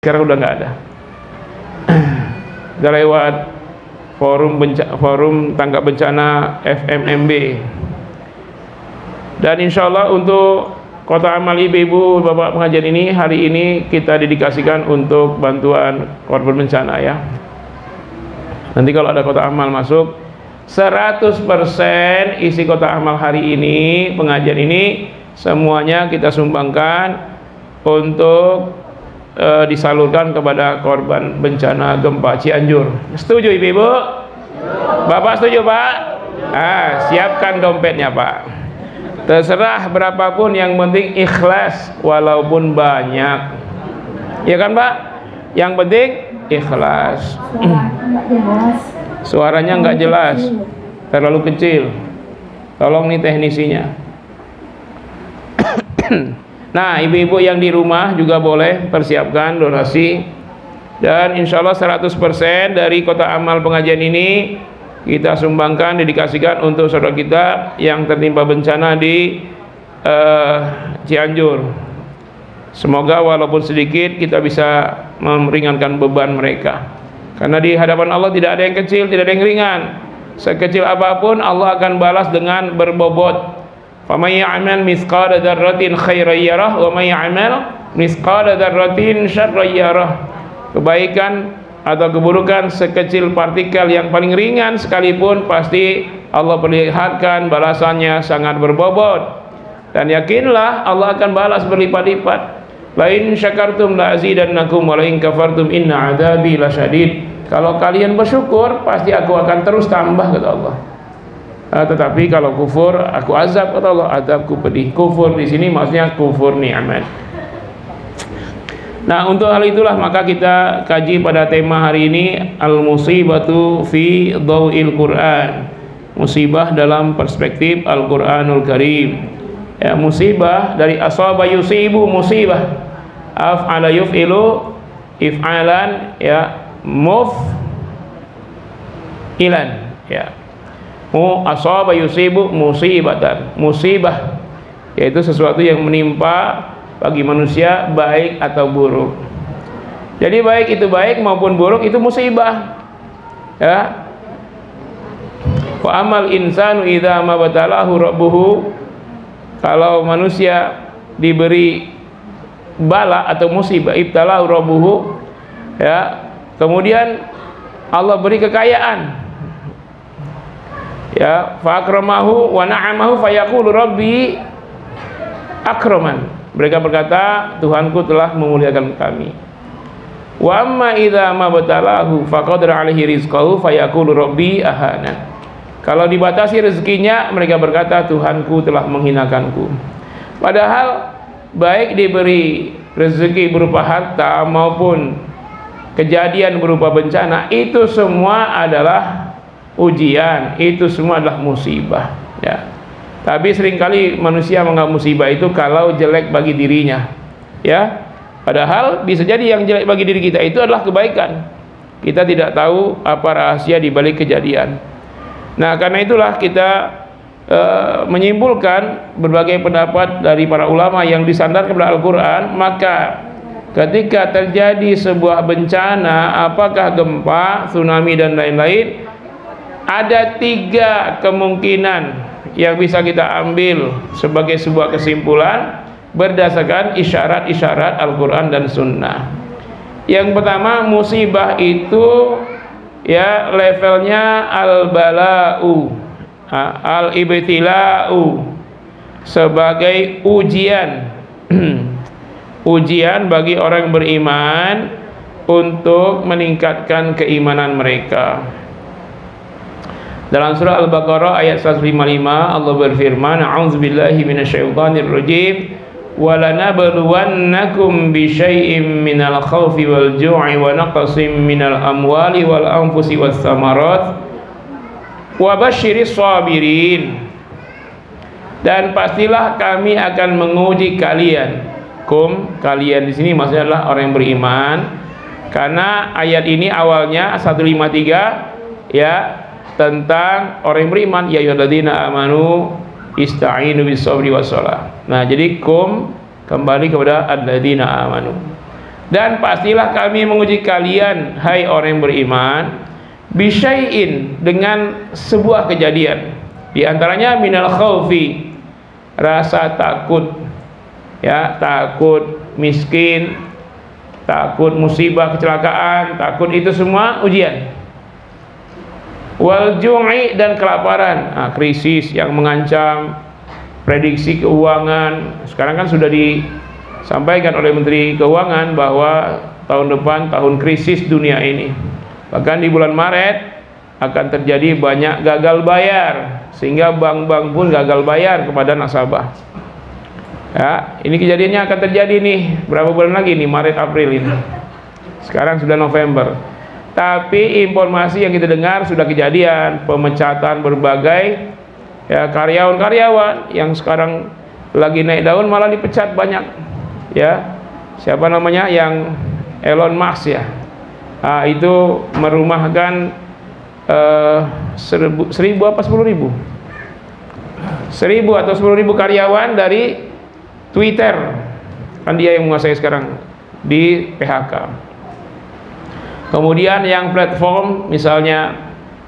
Sekarang udah nggak ada. Udah lewat forum tanggap bencana FMMB. Dan insya Allah untuk Kota Amal ibu-ibu bapak pengajian ini hari ini kita dedikasikan untuk bantuan korban bencana ya. Nanti kalau ada Kota Amal masuk 100% isi Kota Amal hari ini pengajian ini semuanya kita sumbangkan untuk disalurkan kepada korban bencana gempa Cianjur. Setuju ibu-ibu? Bapak setuju pak? Siapkan dompetnya pak. Terserah berapapun, yang penting ikhlas walaupun banyak. Ya kan pak? Yang penting ikhlas. Suaranya nggak jelas, terlalu kecil. Tolong nih teknisinya. Nah, ibu-ibu yang di rumah juga boleh persiapkan donasi. Dan insya Allah 100% dari Kota Amal pengajian ini kita sumbangkan, dedikasikan untuk saudara kita yang tertimpa bencana di Cianjur. Semoga walaupun sedikit kita bisa meringankan beban mereka. Karena di hadapan Allah tidak ada yang kecil, tidak ada yang ringan. Sekecil apapun Allah akan balas dengan berbobot. Faman ya'mal mithqala dzarratin khairan yarah wa may ya'mal mithqala dzarratin syarran yarah. Kebaikan atau keburukan sekecil partikel yang paling ringan sekalipun pasti Allah perlihatkan balasannya sangat berbobot. Dan yakinlah Allah akan balas berlipat-lipat. La in syakartum la azidannakum wa la in kafartum inna adzabi lasyadid. Kalau kalian bersyukur pasti aku akan terus tambah kata Allah. Tetapi kalau kufur aku azab kata Allah, azabku pedih. Kufur di sini maksudnya kufur nikmat. Nah, untuk hal itulah maka kita kaji pada tema hari ini al-musibatu fi dhawil Quran. Musibah dalam perspektif Al-Qur'anul Karim. Ya, musibah dari asaba yusibu musibah. Af'ala yuf'ilu if'alan ya ilan ya. Asaba yusibu musibatan, musibah yaitu sesuatu yang menimpa bagi manusia baik atau buruk. Jadi baik itu baik maupun buruk itu musibah ya. Wa amal insanu idza mabtalahu rabbuhu, kalau manusia diberi bala atau musibah, ibtalahu rabbuhu ya, kemudian Allah beri kekayaan ya, fa akramahu wa na'amahu fayaqulu rabbi akraman. Mereka berkata Tuhanku telah memuliakan kami. Wa amma idza mabtalahu faqadara alaihi rizqahu fayaqulu rabbi ahana. Kalau dibatasi rezekinya mereka berkata Tuhanku telah menghinakanku. Padahal baik diberi rezeki berupa harta maupun kejadian berupa bencana, itu semua adalah ujian, itu semua adalah musibah ya. Tapi seringkali manusia menganggap musibah itu kalau jelek bagi dirinya ya. Padahal bisa jadi yang jelek bagi diri kita itu adalah kebaikan. Kita tidak tahu apa rahasia di balik kejadian. Nah, karena itulah kita menyimpulkan berbagai pendapat dari para ulama yang disandarkan kepada Al-Quran. Maka ketika terjadi sebuah bencana, apakah gempa, tsunami dan lain-lain, ada 3 kemungkinan yang bisa kita ambil sebagai sebuah kesimpulan berdasarkan isyarat-isyarat Al-Quran dan Sunnah. Yang pertama, musibah itu ya levelnya al-bala'u, al-ibtila'u, sebagai ujian ujian bagi orang beriman untuk meningkatkan keimanan mereka. Dalam surah Al-Baqarah ayat 155 Allah berfirman, a'udzubillahi minasyaitonir rajim, walanabluwannakum bisyai'im minal khawfi wal ju'i wa naqsim minal amwali wal anfusi was samarat wa basyiris sabirin. Dan pastilah kami akan menguji kalian. Kalian di sini maksudnya adalah orang yang beriman, karena ayat ini awalnya 153 ya tentang orang yang beriman, ya ayyuhalladzina amanu ista'inu bis sabri was shalah. Nah, jadi kembali kepada alladzina amanu. Dan pastilah kami menguji kalian, hai orang yang beriman, bisyai'in, dengan sebuah kejadian. Di antaranya minal khaufi, rasa takut, ya, takut miskin, takut musibah kecelakaan, takut, itu semua ujian. Wal ju'i, dan kelaparan, krisis yang mengancam, prediksi keuangan. Sekarang kan sudah disampaikan oleh Menteri Keuangan bahwa tahun depan tahun krisis dunia ini. Bahkan di bulan Maret akan terjadi banyak gagal bayar, sehingga bank-bank pun gagal bayar kepada nasabah. Ya, ini kejadiannya akan terjadi nih berapa bulan lagi nih, Maret April ini. Sekarang sudah November. Tapi informasi yang kita dengar sudah kejadian pemecatan berbagai, ya, karyawan-karyawan yang sekarang lagi naik daun malah dipecat banyak. Ya, siapa namanya, yang Elon Musk, ya, itu merumahkan 1000 apa 10.000 atau 10.000 karyawan dari Twitter, kan dia yang menguasai sekarang, di PHK. Kemudian yang platform misalnya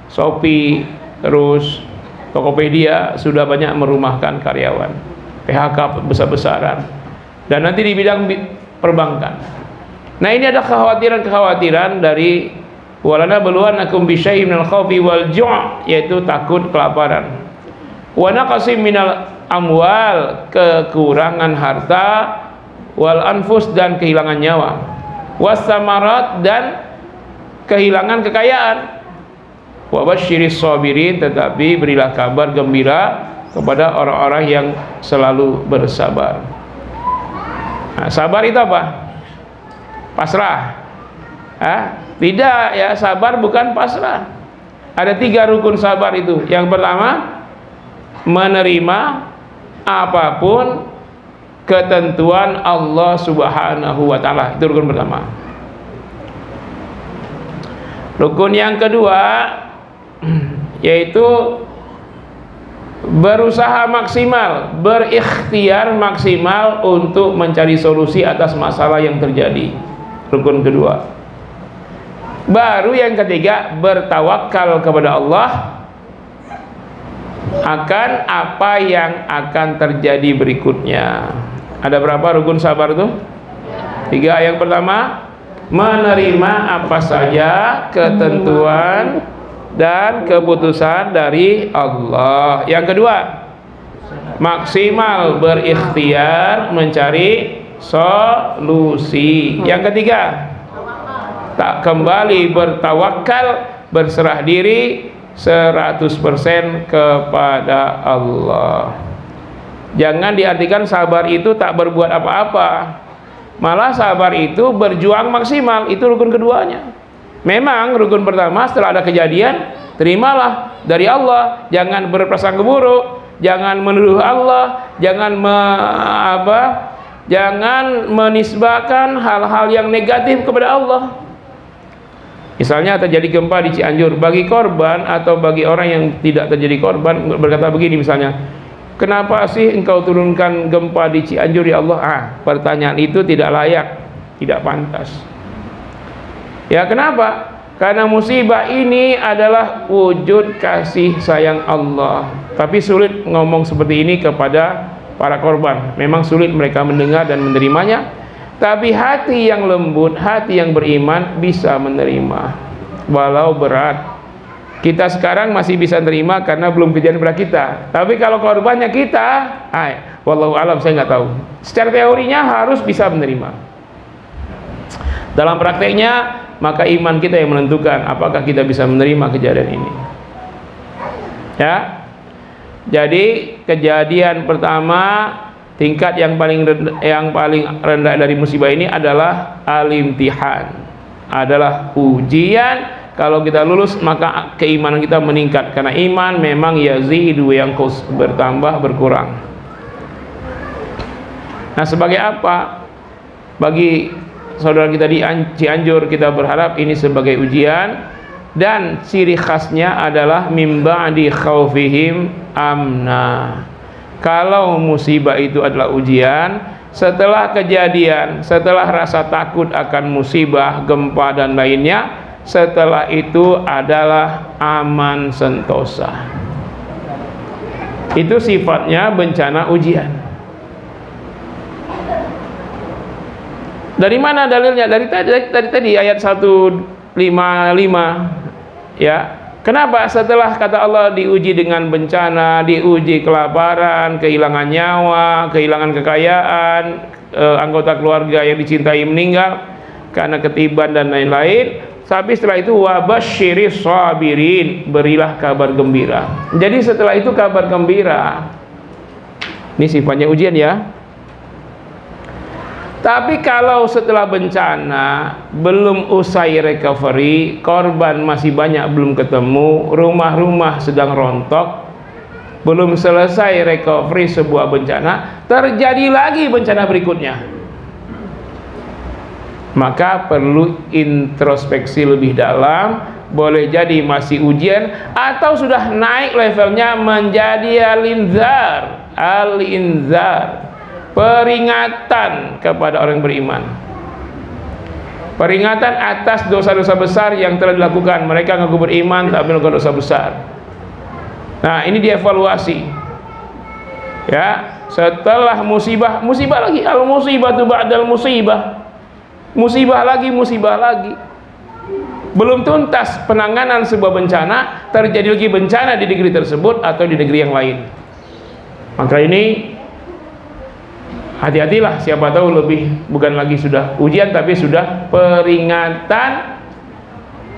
Shopee, terus Tokopedia sudah banyak merumahkan karyawan, PHK besar-besaran. Dan nanti di bidang perbankan. Nah, ini ada kekhawatiran dari walana beluanakum bisyai'in minal khaufi wal ju', yaitu takut, kelaparan. Wa naqsim minal amwal, kekurangan harta, wal anfus, dan kehilangan nyawa, was samarat, dan kehilangan kekayaan. Wa basyiris sabirin, tetapi berilah kabar gembira kepada orang-orang yang selalu bersabar. Nah, sabar itu apa? Pasrah. Tidak, ya, sabar bukan pasrah. Ada 3 rukun sabar itu. Yang pertama, menerima apapun ketentuan Allah Subhanahu wa Ta'ala. Itu rukun pertama. Rukun yang kedua yaitu berusaha maksimal, berikhtiar maksimal untuk mencari solusi atas masalah yang terjadi. Rukun kedua. Baru yang ketiga, bertawakal kepada Allah akan apa yang akan terjadi berikutnya. Ada berapa rukun sabar itu? 3. Yang pertama, menerima apa saja ketentuan dan keputusan dari Allah. Yang kedua, maksimal berikhtiar mencari solusi. Yang ketiga, tak kembali bertawakal, berserah diri 100% kepada Allah. Jangan diartikan sabar itu tak berbuat apa-apa. Malah sabar itu berjuang maksimal. Itu rukun keduanya. Memang rukun pertama, setelah ada kejadian, terimalah dari Allah, jangan berprasangka buruk, jangan menuduh Allah, jangan jangan menisbahkan hal-hal yang negatif kepada Allah. Misalnya terjadi gempa di Cianjur, bagi korban atau bagi orang yang tidak terjadi korban berkata begini misalnya, kenapa sih engkau turunkan gempa di Cianjur ya Allah? Pertanyaan itu tidak layak, tidak pantas. Ya, kenapa? Karena musibah ini adalah wujud kasih sayang Allah. Tapi sulit ngomong seperti ini kepada para korban. Memang sulit mereka mendengar dan menerimanya. Tapi hati yang lembut, hati yang beriman bisa menerima walau berat. Kita sekarang masih bisa menerima karena belum kejadian pada kita. Tapi kalau korbannya kita, wallahu alam, saya nggak tahu. Secara teorinya harus bisa menerima. Dalam prakteknya, maka iman kita yang menentukan apakah kita bisa menerima kejadian ini. Ya. Jadi kejadian pertama, tingkat yang paling rendah dari musibah ini adalah al-imtihan, adalah ujian. Kalau kita lulus, maka keimanan kita meningkat, karena iman memang yazidu yanqus, bertambah berkurang. Nah, sebagai apa bagi saudara kita di Cianjur, kita berharap ini sebagai ujian, dan ciri khasnya adalah mim ba'di khaufihim amna. Kalau musibah itu adalah ujian, setelah kejadian, setelah rasa takut akan musibah, gempa dan lainnya, setelah itu adalah aman sentosa. Itu sifatnya bencana ujian. Dari mana dalilnya? Dari tadi ayat 155 ya. Kenapa setelah kata Allah diuji dengan bencana, diuji kelaparan, kehilangan nyawa, kehilangan kekayaan, anggota keluarga yang dicintai meninggal karena ketiban dan lain-lain, tapi setelah itu wabasyiris sabirin, berilah kabar gembira. Jadi setelah itu kabar gembira. Ini sifatnya ujian ya. Tapi kalau setelah bencana belum usai recovery, korban masih banyak belum ketemu, rumah-rumah sedang rontok, belum selesai recovery sebuah bencana, terjadi lagi bencana berikutnya, maka perlu introspeksi lebih dalam. Boleh jadi masih ujian atau sudah naik levelnya menjadi al-inzar, peringatan kepada orang beriman, peringatan atas dosa-dosa besar yang telah dilakukan. Mereka ngaku beriman tapi melakukan dosa besar. Nah, ini dievaluasi ya. Setelah musibah lagi, al musibatu ba'dal musibah, musibah lagi, belum tuntas penanganan sebuah bencana, terjadi lagi bencana di negeri tersebut atau di negeri yang lain. Maka ini hati-hatilah, siapa tahu lebih bukan lagi sudah ujian tapi sudah peringatan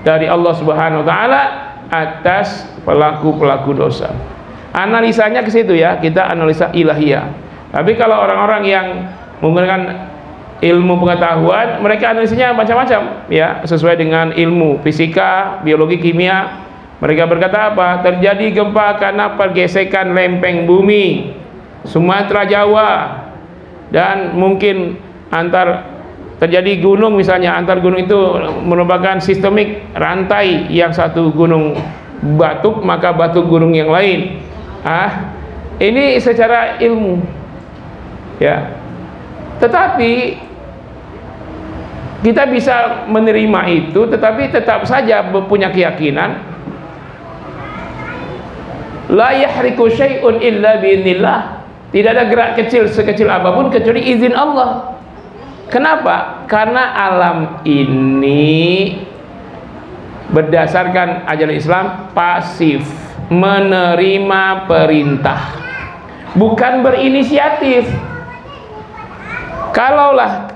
dari Allah Subhanahu wa taala atas pelaku-pelaku dosa. Analisanya ke situ ya, kita analisa ilahiyah. Tapi kalau orang-orang yang menggunakan ilmu pengetahuan, mereka analisanya macam-macam ya, sesuai dengan ilmu fisika, biologi, kimia. Mereka berkata apa? Terjadi gempa karena pergesekan lempeng bumi Sumatera Jawa, dan mungkin terjadi gunung misalnya, antar gunung itu merupakan sistemik, rantai, yang satu gunung batuk maka batuk gunung yang lain. Ini secara ilmu ya. Tetapi kita bisa menerima itu, tetapi tetap saja punya keyakinan la yahriku syai'un illa bi'idznillah. Tidak ada gerak kecil sekecil apapun kecuali izin Allah. Kenapa? Karena alam ini berdasarkan ajaran Islam pasif, menerima perintah, bukan berinisiatif. Kalaulah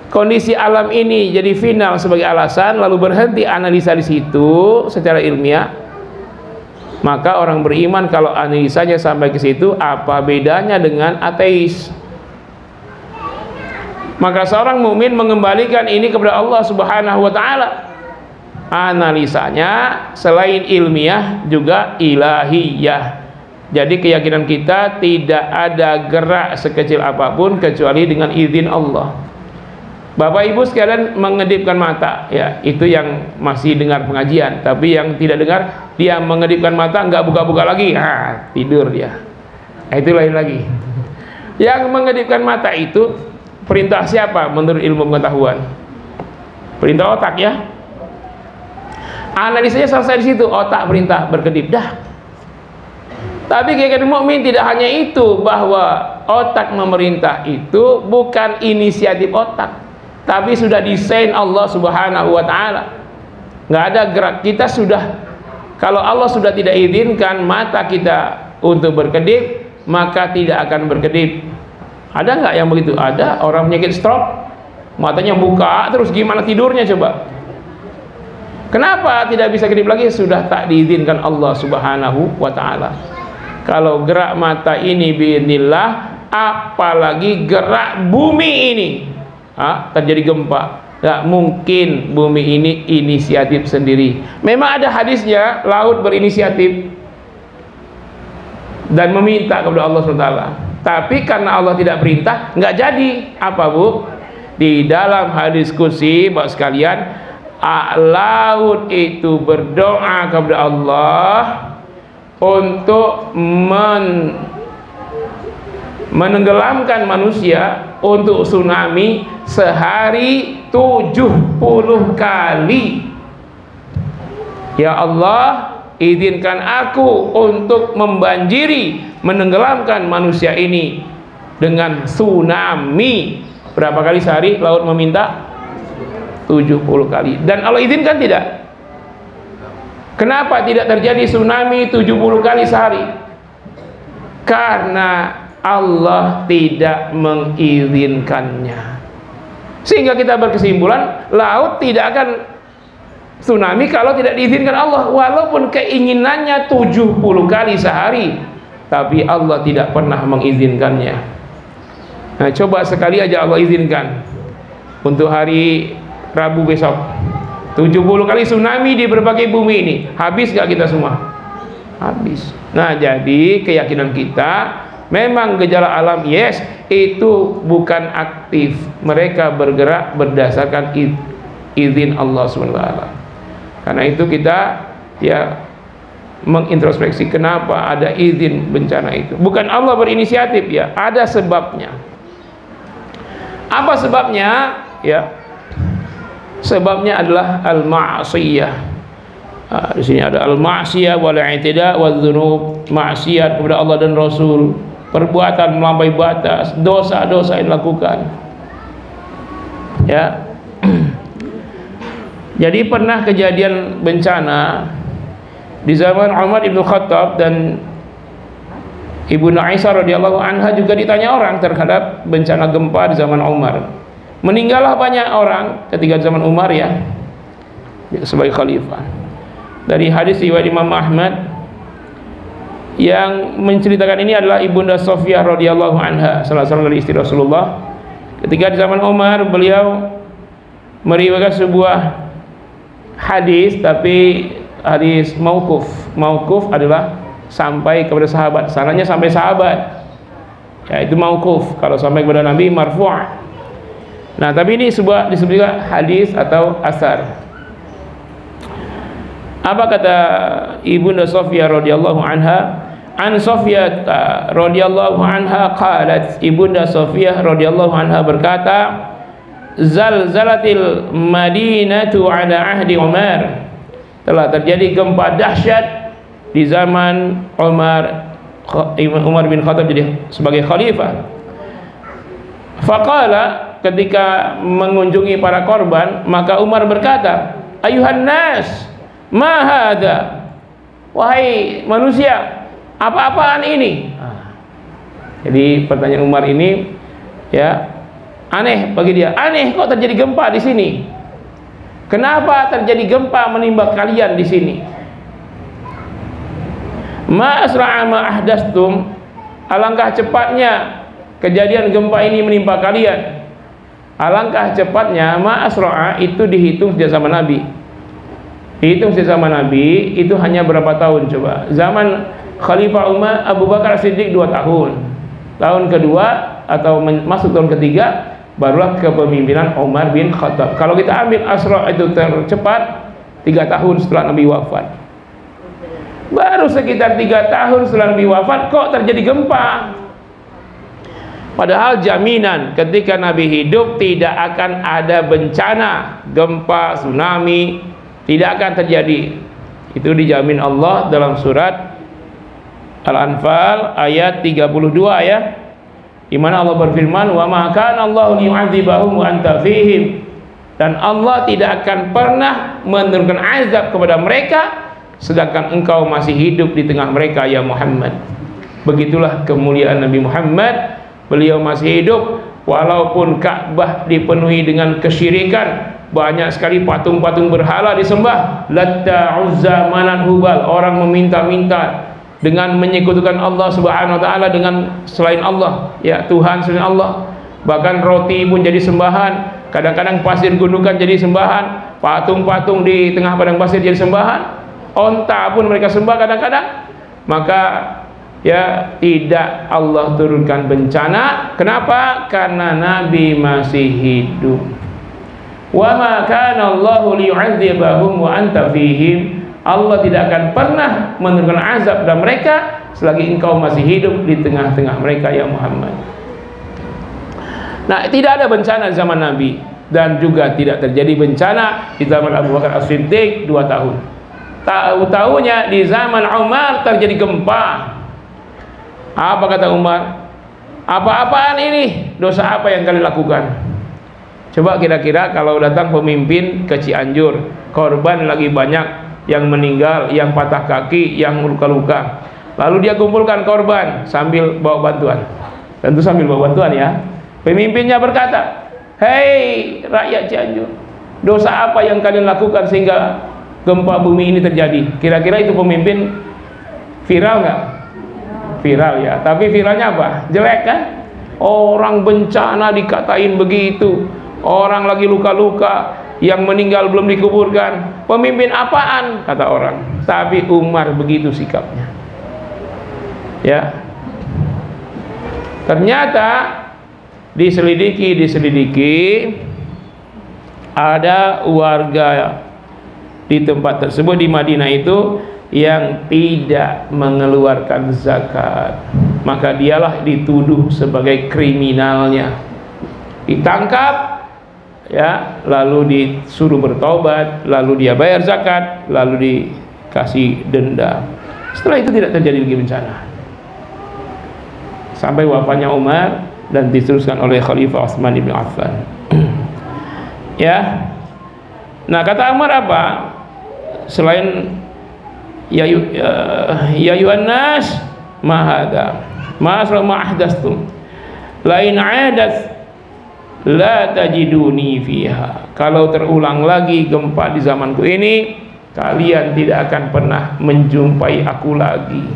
kondisi alam ini jadi final sebagai alasan lalu berhenti analisa di situ secara ilmiah, maka orang beriman kalau analisanya sampai ke situ, apa bedanya dengan ateis? Maka seorang mukmin mengembalikan ini kepada Allah Subhanahu wa taala. Analisanya selain ilmiah juga ilahiyah. Jadi keyakinan kita tidak ada gerak sekecil apapun kecuali dengan izin Allah. Bapak Ibu sekalian mengedipkan mata ya, itu yang masih dengar pengajian. Tapi yang tidak dengar, dia mengedipkan mata nggak buka-buka lagi, tidur dia. Itu lain lagi. Yang mengedipkan mata itu perintah siapa menurut ilmu pengetahuan? Perintah otak ya. Analisanya selesai di situ, otak perintah berkedip dah. Tapi keyakinan mukmin tidak hanya itu, bahwa otak memerintah itu bukan inisiatif otak, tapi sudah desain Allah Subhanahu wa taala. Nggak ada gerak kita sudah. Kalau Allah sudah tidak izinkan mata kita untuk berkedip, maka tidak akan berkedip. Ada nggak yang begitu? Ada. Orang penyakit stroke, matanya buka terus, gimana tidurnya coba? Kenapa tidak bisa kedip lagi? Sudah tak diizinkan Allah Subhanahu wa taala. Kalau gerak mata ini biidznillah, apalagi gerak bumi ini. Terjadi gempa, nggak mungkin bumi ini inisiatif sendiri. Memang ada hadisnya, laut berinisiatif dan meminta kepada Allah SWT. Tapi karena Allah tidak perintah, nggak jadi. Apa Bu? Di dalam hadis qudsi, Bapak sekalian, laut itu berdoa kepada Allah untuk menenggelamkan manusia untuk tsunami sehari 70 kali. Ya Allah, izinkan aku untuk membanjiri, menenggelamkan manusia ini dengan tsunami. Berapa kali sehari laut meminta? 70 kali. Dan Allah izinkan tidak? Kenapa tidak terjadi tsunami 70 kali sehari? Karena Allah tidak mengizinkannya. Sehingga kita berkesimpulan, laut tidak akan tsunami kalau tidak diizinkan Allah. Walaupun keinginannya 70 kali sehari, tapi Allah tidak pernah mengizinkannya. Nah, coba sekali aja Allah izinkan untuk hari Rabu besok 70 kali tsunami di berbagai bumi ini, habis gak kita semua? Habis. Nah, jadi keyakinan kita, memang gejala alam, yes, itu bukan aktif. Mereka bergerak berdasarkan izin Allah SWT. Karena itu kita ya mengintrospeksi kenapa ada izin bencana itu. Bukan Allah berinisiatif, ya, ada sebabnya. Apa sebabnya? Ya, sebabnya adalah al-ma'siyah. Di sini ada al-ma'siyah wal i'tida wal dzunub, maksiat kepada Allah dan Rasul, perbuatan melampaui batas, dosa-dosa yang dilakukan. Ya. Jadi pernah kejadian bencana di zaman Umar bin Khattab, dan Ibnu Aisyah radhiyallahu anha juga ditanya orang terhadap bencana gempa di zaman Umar. Meninggallah banyak orang ketika zaman Umar, ya, sebagai khalifah. Dari hadis riwayat Imam Ahmad, yang menceritakan ini adalah Ibunda Sofiyah radhiyallahu anha, salah seorang dari istri Rasulullah. Ketika di zaman Umar, beliau meriwayatkan sebuah hadis, tapi hadis mauquf. Mauquf adalah sampai kepada sahabat, sanadnya sampai sahabat, ya, itu mauquf. Kalau sampai kepada Nabi, marfu'. Nah, tapi ini disebut juga hadis atau asar. Apa kata Ibunda Sofiyah radhiyallahu anha? An Sofiyah radhiyallahu anha qalat, Ibunda Sofiyah radhiyallahu anha berkata, zalzalatil Madinatu ala ahdi Umar. Telah terjadi gempa dahsyat di zaman Umar bin Khattab jadi sebagai khalifah. Faqala, ketika mengunjungi para korban, maka Umar berkata, ayuhan nas, ma hadza, wahai manusia, apa-apaan ini? Jadi pertanyaan Umar ini, ya, aneh bagi dia. Aneh kok terjadi gempa di sini? Kenapa terjadi gempa menimpa kalian di sini? Ma asra'a ma ahdastum, alangkah cepatnya kejadian gempa ini menimpa kalian. Alangkah cepatnya, ma asra'a itu dihitung sejak zaman Nabi. Dihitung sejak zaman Nabi itu hanya berapa tahun coba? Zaman Khalifah Umar Abu Bakar Siddiq 2 tahun. Tahun kedua atau masuk tahun ketiga barulah kepemimpinan Umar bin Khattab. Kalau kita ambil asra itu tercepat 3 tahun setelah Nabi wafat. Baru sekitar 3 tahun setelah Nabi wafat kok terjadi gempa. Padahal jaminan ketika Nabi hidup tidak akan ada bencana, gempa, tsunami, tidak akan terjadi. Itu dijamin Allah dalam surat Al-Anfal ayat 32, ya, di mana Allah berfirman, wa ma kana Allahu liyu'adzibahum wa anta fihim, dan Allah tidak akan pernah menurunkan azab kepada mereka sedangkan engkau masih hidup di tengah mereka, ya Muhammad. Begitulah kemuliaan Nabi Muhammad. Beliau masih hidup walaupun Ka'bah dipenuhi dengan kesyirikan, banyak sekali patung-patung berhala disembah, Latta, Uzza, Manat, Hubal. Orang meminta-minta dengan menyekutukan Allah Subhanahu wa taala dengan selain Allah, ya, Tuhan selain Allah. Bahkan roti pun jadi sembahan, kadang-kadang pasir gundukan jadi sembahan, patung-patung di tengah padang pasir jadi sembahan, onta pun mereka sembah kadang-kadang. Maka ya tidak Allah turunkan bencana. Kenapa? Karena Nabi masih hidup. Wa ma kana Allahu liyu'adzibahum wa anta fihim, Allah tidak akan pernah menurunkan azab pada mereka selagi engkau masih hidup di tengah-tengah mereka ya Muhammad. Nah, tidak ada bencana di zaman Nabi, dan juga tidak terjadi bencana di zaman Abu Bakar As-Siddiq 2 tahun. Tahu-tahunya di zaman Umar terjadi gempa. Apa kata Umar? Apa-apaan ini? Dosa apa yang kalian lakukan? Coba kira-kira kalau datang pemimpin ke Cianjur, korban lagi banyak, yang meninggal, yang patah kaki, yang luka-luka, lalu dia kumpulkan korban sambil bawa bantuan. Tentu sambil bawa bantuan ya. Pemimpinnya berkata, "Hei rakyat Cianjur, dosa apa yang kalian lakukan sehingga gempa bumi ini terjadi?" Kira-kira itu pemimpin viral nggak? Viral ya. Tapi viralnya apa? Jelek kan? Orang bencana dikatain begitu, orang lagi luka-luka, yang meninggal belum dikuburkan. Pemimpin apaan? Kata orang. Tapi Umar begitu sikapnya. Ya. Ternyata diselidiki ada warga di tempat tersebut di Madinah itu yang tidak mengeluarkan zakat, maka dialah dituduh sebagai kriminalnya, ditangkap ya, lalu disuruh bertobat, lalu dia bayar zakat, lalu dikasih denda. Setelah itu tidak terjadi lagi bencana sampai wafatnya Umar dan diteruskan oleh Khalifah Utsman bin Affan. Ya. Nah, kata Umar apa? Selain ya ayuhan nas ma hada ma ahdastum la in adat la tajiduni fiha. Kalau terulang lagi gempa di zamanku ini, kalian tidak akan pernah menjumpai aku lagi.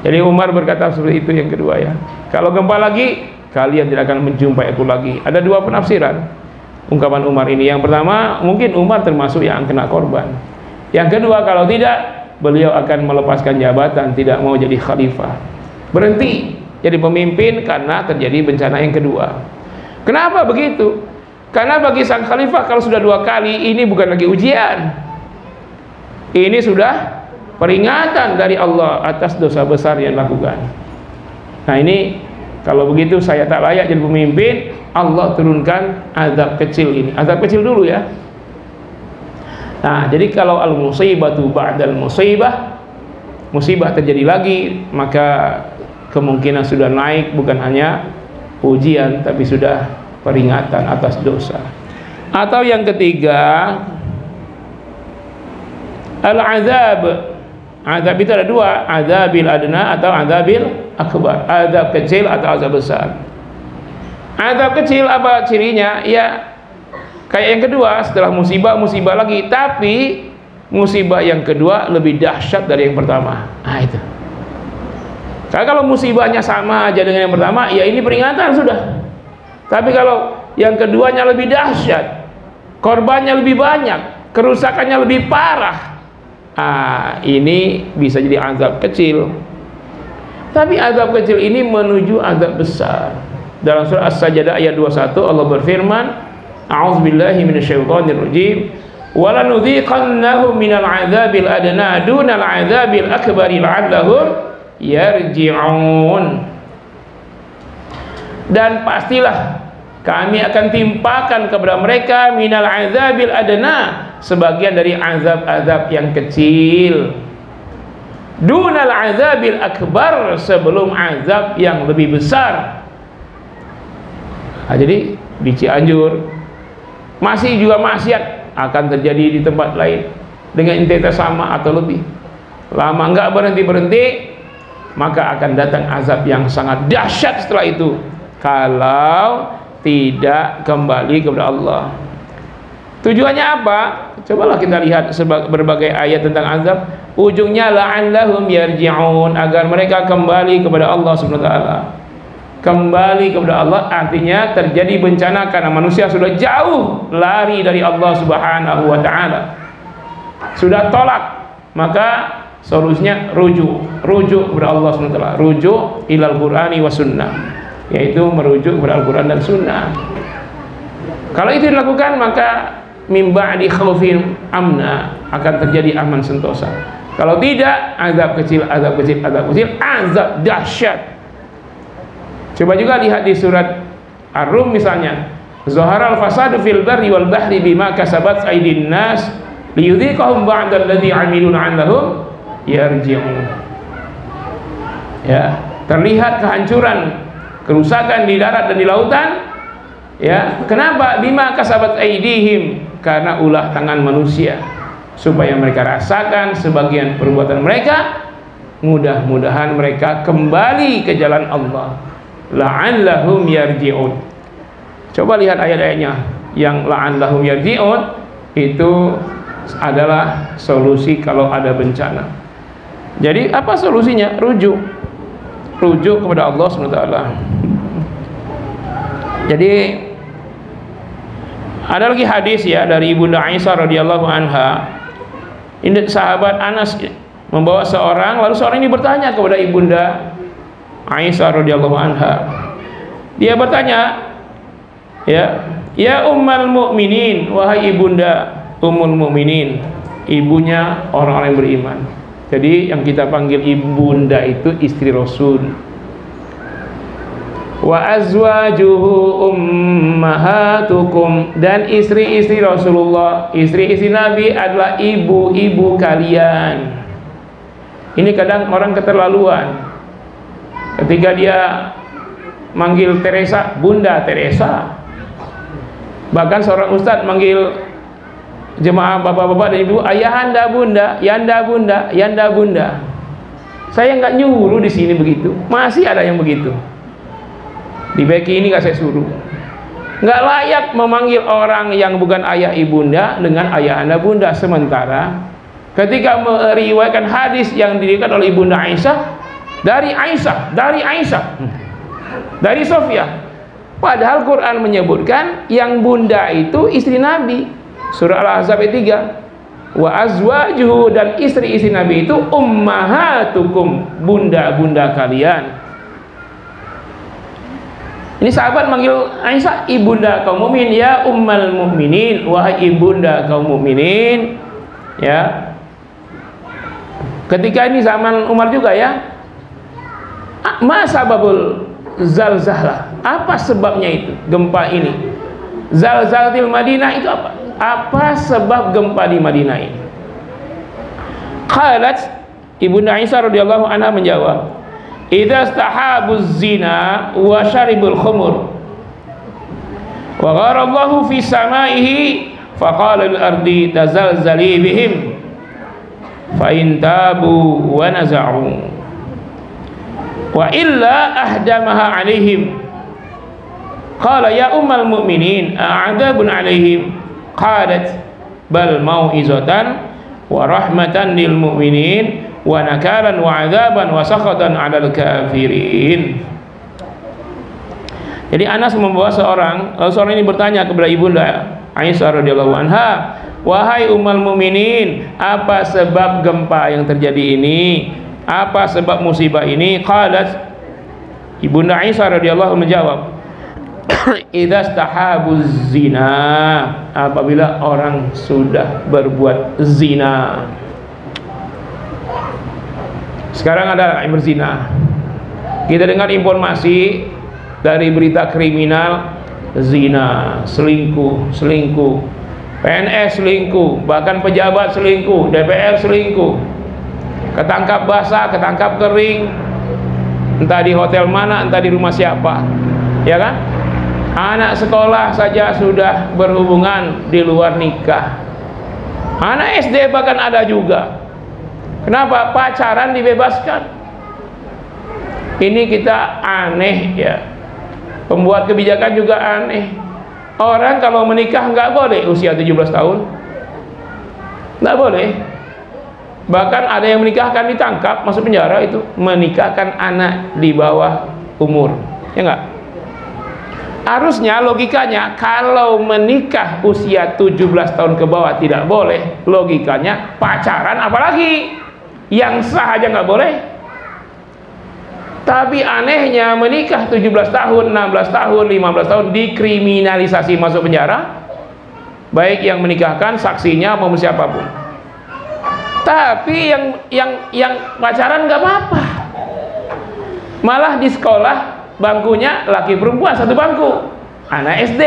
Jadi Umar berkata seperti itu yang kedua ya. Kalau gempa lagi, kalian tidak akan menjumpai aku lagi. Ada dua penafsiran ungkapan Umar ini. Yang pertama, mungkin Umar termasuk yang kena korban. Yang kedua, kalau tidak, beliau akan melepaskan jabatan, tidak mau jadi khalifah, berhenti jadi pemimpin karena terjadi bencana yang kedua. Kenapa begitu? Karena bagi sang khalifah kalau sudah 2 kali, ini bukan lagi ujian, ini sudah peringatan dari Allah atas dosa besar yang dilakukan. Nah, ini kalau begitu saya tak layak jadi pemimpin, Allah turunkan azab kecil ini. Azab kecil dulu ya. Nah, jadi kalau al-musibatu ba'dal musibah, musibah terjadi lagi, maka kemungkinan sudah naik, bukan hanya ujian tapi sudah peringatan atas dosa. Atau yang ketiga, al-azab. Azab itu ada 2, azabil adna atau azabil akbar. Azab kecil atau azab besar. Azab kecil apa cirinya? Ya kayak yang kedua, setelah musibah lagi, tapi musibah yang kedua lebih dahsyat dari yang pertama. Nah itu. Karena kalau musibahnya sama aja dengan yang pertama, ya ini peringatan sudah. Tapi kalau yang keduanya lebih dahsyat, korbannya lebih banyak, kerusakannya lebih parah, ini bisa jadi azab kecil. Tapi azab kecil ini menuju azab besar. Dalam surah As-Sajdah ayat 21 Allah berfirman, a'udzubillahi minasyaitonirrajim, wa lanudhiqannahum minal 'adzabil adna dunal 'adzabil akbari la'allahum yarji'un. Dan pastilah kami akan timpakan kepada mereka minal 'adzabil adna, sebagian dari azab-azab yang kecil, dunal 'adzabil akbar, sebelum azab yang lebih besar. Nah, jadi di Cianjur masih juga maksiat akan terjadi di tempat lain dengan intensitas sama atau lebih. Lama enggak berhenti-berhenti, maka akan datang azab yang sangat dahsyat setelah itu kalau tidak kembali kepada Allah. Tujuannya apa? Cobalah kita lihat berbagai ayat tentang azab. Ujungnya la'allahum yarji'un, agar mereka kembali kepada Allah Subhanahu wa taala. Kembali kepada Allah artinya terjadi bencana karena manusia sudah jauh lari dari Allah Subhanahu wa taala, sudah tolak, maka solusinya rujuk kepada Allah Subhanahu wa taala, rujuk ilal Qur'ani was sunnah, yaitu merujuk kepada Al-Qur'an dan sunnah. Kalau itu dilakukan, maka min ba'di khaufin amna, akan terjadi aman sentosa. Kalau tidak, azab kecil, azab kecil, azab kecil, azab dahsyat. Coba juga lihat di surat Ar-Rum misalnya, zaharal fasadu fil barri wal bahri bima kasabat aydin nas liyudhiqahum ba'dal ladzi 'amilu la'allahum yarji'un. Ya, terlihat kehancuran, kerusakan di darat dan di lautan. Ya, kenapa? Bima kasabat aydihim, karena ulah tangan manusia, supaya mereka rasakan sebagian perbuatan mereka. Mudah-mudahan mereka kembali ke jalan Allah, la'allahum yarji'un. Coba lihat ayat-ayatnya yang la'allahum yarji'un, itu adalah solusi kalau ada bencana. Jadi apa solusinya? Rujuk kepada Allah SWT. Jadi ada lagi hadis ya dari Ibunda Aisyah radhiyallahu anha. Ini sahabat Anas membawa seorang, lalu seorang ini bertanya kepada Ibunda Aisyah radhiyallahu anha. Dia bertanya, ya ummul mukminin, wahai ibunda ummul mukminin, ibunya orang-orang yang beriman. Jadi yang kita panggil ibunda itu istri Rasul. Wa azwajuhu ummahatukum, dan istri-istri Rasulullah, istri-istri Nabi adalah ibu-ibu kalian. Ini kadang orang keterlaluan. Ketika dia manggil Teresa, Bunda Teresa. Bahkan seorang ustadz manggil jemaah bapak-bapak dan ibu, ayahanda bunda, yanda bunda, yanda bunda. Saya nggak nyuruh di sini begitu, masih ada yang begitu. Di beki ini nggak saya suruh. Nggak layak memanggil orang yang bukan ayah ibunda dengan ayahanda bunda. Sementara ketika meriwayatkan hadis yang diriwayatkan oleh Ibunda Aisyah, dari Sofia, padahal Quran menyebutkan yang bunda itu istri Nabi. Surah Al-Ahzab ayat 3. Wa azwajuhu, dan istri-istri Nabi itu ummahatukum, bunda-bunda kalian. Ini sahabat manggil Aisyah ibunda kaum mukmin, ya ummul mukminin, wahai ibunda kaum mukminin. Ya. Ketika ini zaman Umar juga ya. Ma sababul zalzalah? Apa sebabnya itu gempa ini? Zalzalatil Madinah itu apa? Apa sebab gempa di Madinah ini? Qalat, Ibunda Aisyah radhiyallahu anha menjawab, idza stahabuz zina wa syaribul khumur wa gharallahu fi samaihi faqala al-ardi tazalzali bihim fa in tabu wa naza'u wa illa ahdamaha alaihim. Qala ya ummul mu'minin a'adzabun alaihim. Qalat bal mau'izatan wa rahmatan lil mu'minin wa nakalan wa 'adzaban wa sakhatan 'alal kafirin. Jadi Anas membawa seorang, lalu seorang ini bertanya kepada Ibunda Aisyah radhiyallahu anha, wahai ummul mukminin, apa sebab gempa yang terjadi ini? Apa sebab musibah ini? Qalat, Ibunda Aisyah radhiyallahu menjawab, idza stahabuz zina, apabila orang sudah berbuat zina. Sekarang ada yang berzina. Kita dengar informasi dari berita kriminal, zina, selingkuh, PNS selingkuh, bahkan pejabat selingkuh, DPR selingkuh, ketangkap basah, ketangkap kering, entah di hotel mana, entah di rumah siapa, ya kan? Anak sekolah saja sudah berhubungan di luar nikah. Anak SD bahkan ada juga. Kenapa? Pacaran dibebaskan. Ini kita aneh ya. Pembuat kebijakan juga aneh. Orang kalau menikah nggak boleh usia 17 tahun. Nggak boleh. Bahkan ada yang menikahkan ditangkap, masuk penjara itu. Menikahkan anak di bawah umur. Ya nggak? Harusnya logikanya kalau menikah usia 17 tahun ke bawah tidak boleh, logikanya pacaran apalagi yang sah aja nggak boleh. Tapi anehnya menikah 17 tahun, 16 tahun, 15 tahun dikriminalisasi, masuk penjara, baik yang menikahkan, saksinya maupun siapapun. Tapi yang pacaran nggak apa-apa. Malah di sekolah bangkunya laki perempuan satu bangku, anak SD.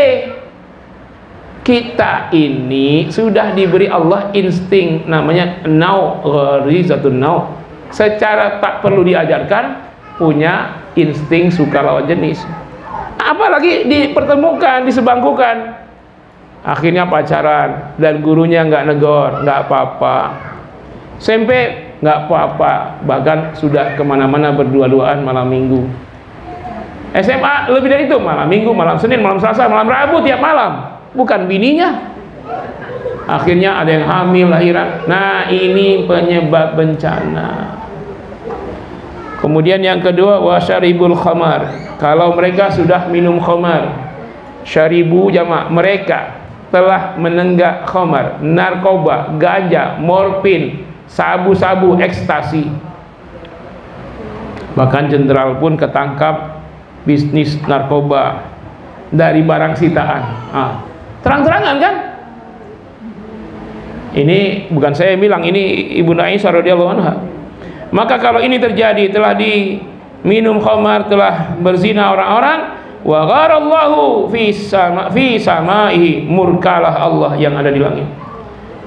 Kita ini sudah diberi Allah insting namanya gharizatun naw. Secara tak perlu diajarkan punya insting suka lawan jenis. Apalagi dipertemukan, disebangkukan, akhirnya pacaran dan gurunya nggak negor, nggak apa-apa. SMP nggak apa-apa, bahkan sudah kemana-mana berdua-duaan malam minggu. SMA lebih dari itu, malam minggu, malam Senin, malam Selasa, malam Rabu, tiap malam. Bukan bininya. Akhirnya ada yang hamil, lahiran. Nah, ini penyebab bencana. Kemudian yang kedua, wasyaribul khamar. Kalau mereka sudah minum khamar, syaribu jamak, mereka telah menenggak khamar, narkoba, ganja, morfin, sabu-sabu, ekstasi. Bahkan jenderal pun ketangkap bisnis narkoba dari barang sitaan. Terang-terangan kan? Ini bukan saya bilang, ini Ibunda Aisyah radhiyallahu anha. Maka kalau ini terjadi, telah diminum khamar, telah berzina orang-orang, wa gharallahu fi samaihi, murkalah Allah yang ada di langit.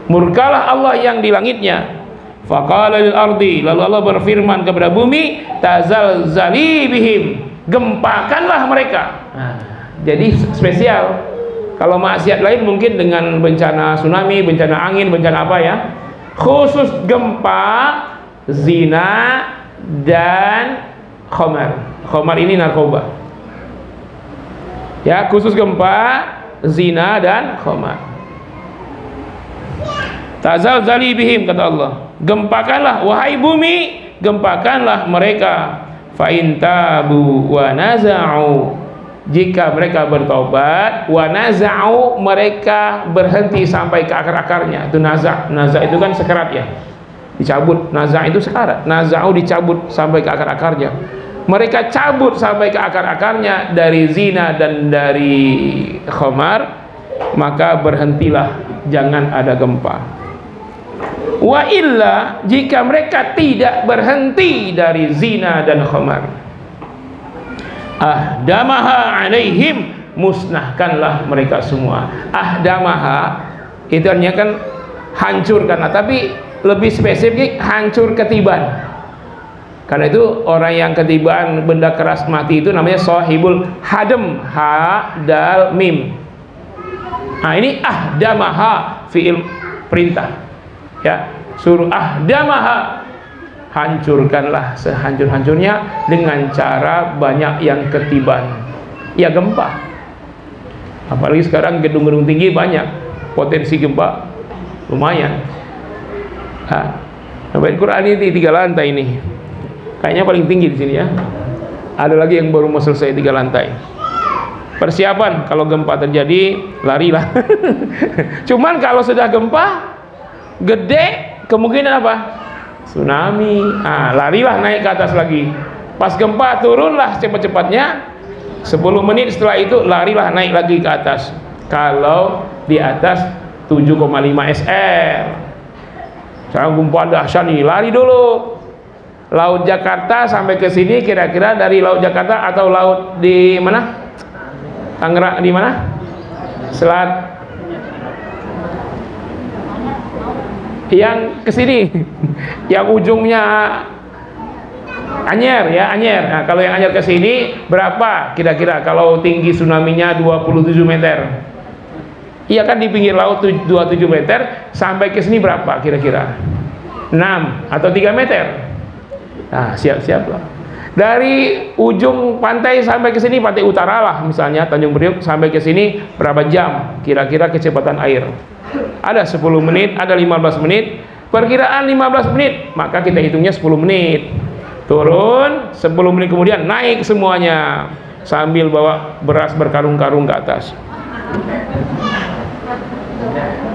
Murkalah Allah yang di langitnya. Faqala lil ardi, lalu Allah berfirman kepada bumi, tazalzali bihim, gempakanlah mereka. Jadi spesial. Kalau maksiat lain mungkin dengan bencana tsunami, bencana angin, bencana apa ya. Khusus gempa, zina dan khamar. Khamar ini narkoba. Ya, khusus gempa, zina dan khamar. Tazalzali bihim, kata Allah. Gempakanlah wahai bumi, gempakanlah mereka. Fa in tabu wa naza'u, jika mereka bertobat, wa naza'u, mereka berhenti sampai ke akar-akarnya. Itu naza'. Naza' itu kan sekarat ya. Dicabut. Naza' itu sekarat. Naza'u dicabut sampai ke akar-akarnya. Mereka cabut sampai ke akar-akarnya dari zina dan dari khamar, maka berhentilah, jangan ada gempa. Wa illa, jika mereka tidak berhenti dari zina dan khamar, ahdamaha alaihim, musnahkanlah mereka semua. Ahdamaha itu artinya kan hancurkanlah, tapi lebih spesifik hancur ketiban. Karena itu orang yang ketiban benda keras mati itu namanya sahibul hadam, ha dal mim. Nah, ini ahdamaha fi'il perintah. Ya, suruh ahdamaha, hancurkanlah sehancur-hancurnya dengan cara banyak yang ketiban. Ya, gempa. Apalagi sekarang gedung-gedung tinggi banyak, potensi gempa lumayan. Bait Quran ini 3 lantai ini. Kayaknya paling tinggi di sini ya. Ada lagi yang baru mau selesai 3 lantai. Persiapan kalau gempa terjadi, larilah. Cuman kalau sudah gempa gede, kemungkinan apa? Tsunami. Larilah, naik ke atas lagi. Pas gempa turunlah cepat-cepatnya. 10 menit setelah itu larilah, naik lagi ke atas. Kalau di atas 7,5 SR. Sekarang gempa dahsyat nih, lari dulu. Laut Jakarta sampai ke sini kira-kira dari Laut Jakarta atau laut di mana? Tangerang di mana? Selat. Yang ke sini, yang ujungnya Anyer ya, Anyer. Nah, kalau yang Anyer ke sini berapa kira-kira kalau tinggi tsunami-nya 27 meter? Iya kan, di pinggir laut 27 meter, sampai ke sini berapa kira-kira? 6 atau 3 meter. Nah, siap-siap lah. Dari ujung pantai sampai ke sini, pantai utara lah misalnya Tanjung Priok, sampai ke sini berapa jam kira-kira kecepatan air? Ada 10 menit, ada 15 menit. Perkiraan 15 menit, maka kita hitungnya 10 menit. Turun, 10 menit kemudian naik semuanya sambil bawa beras berkarung-karung ke atas.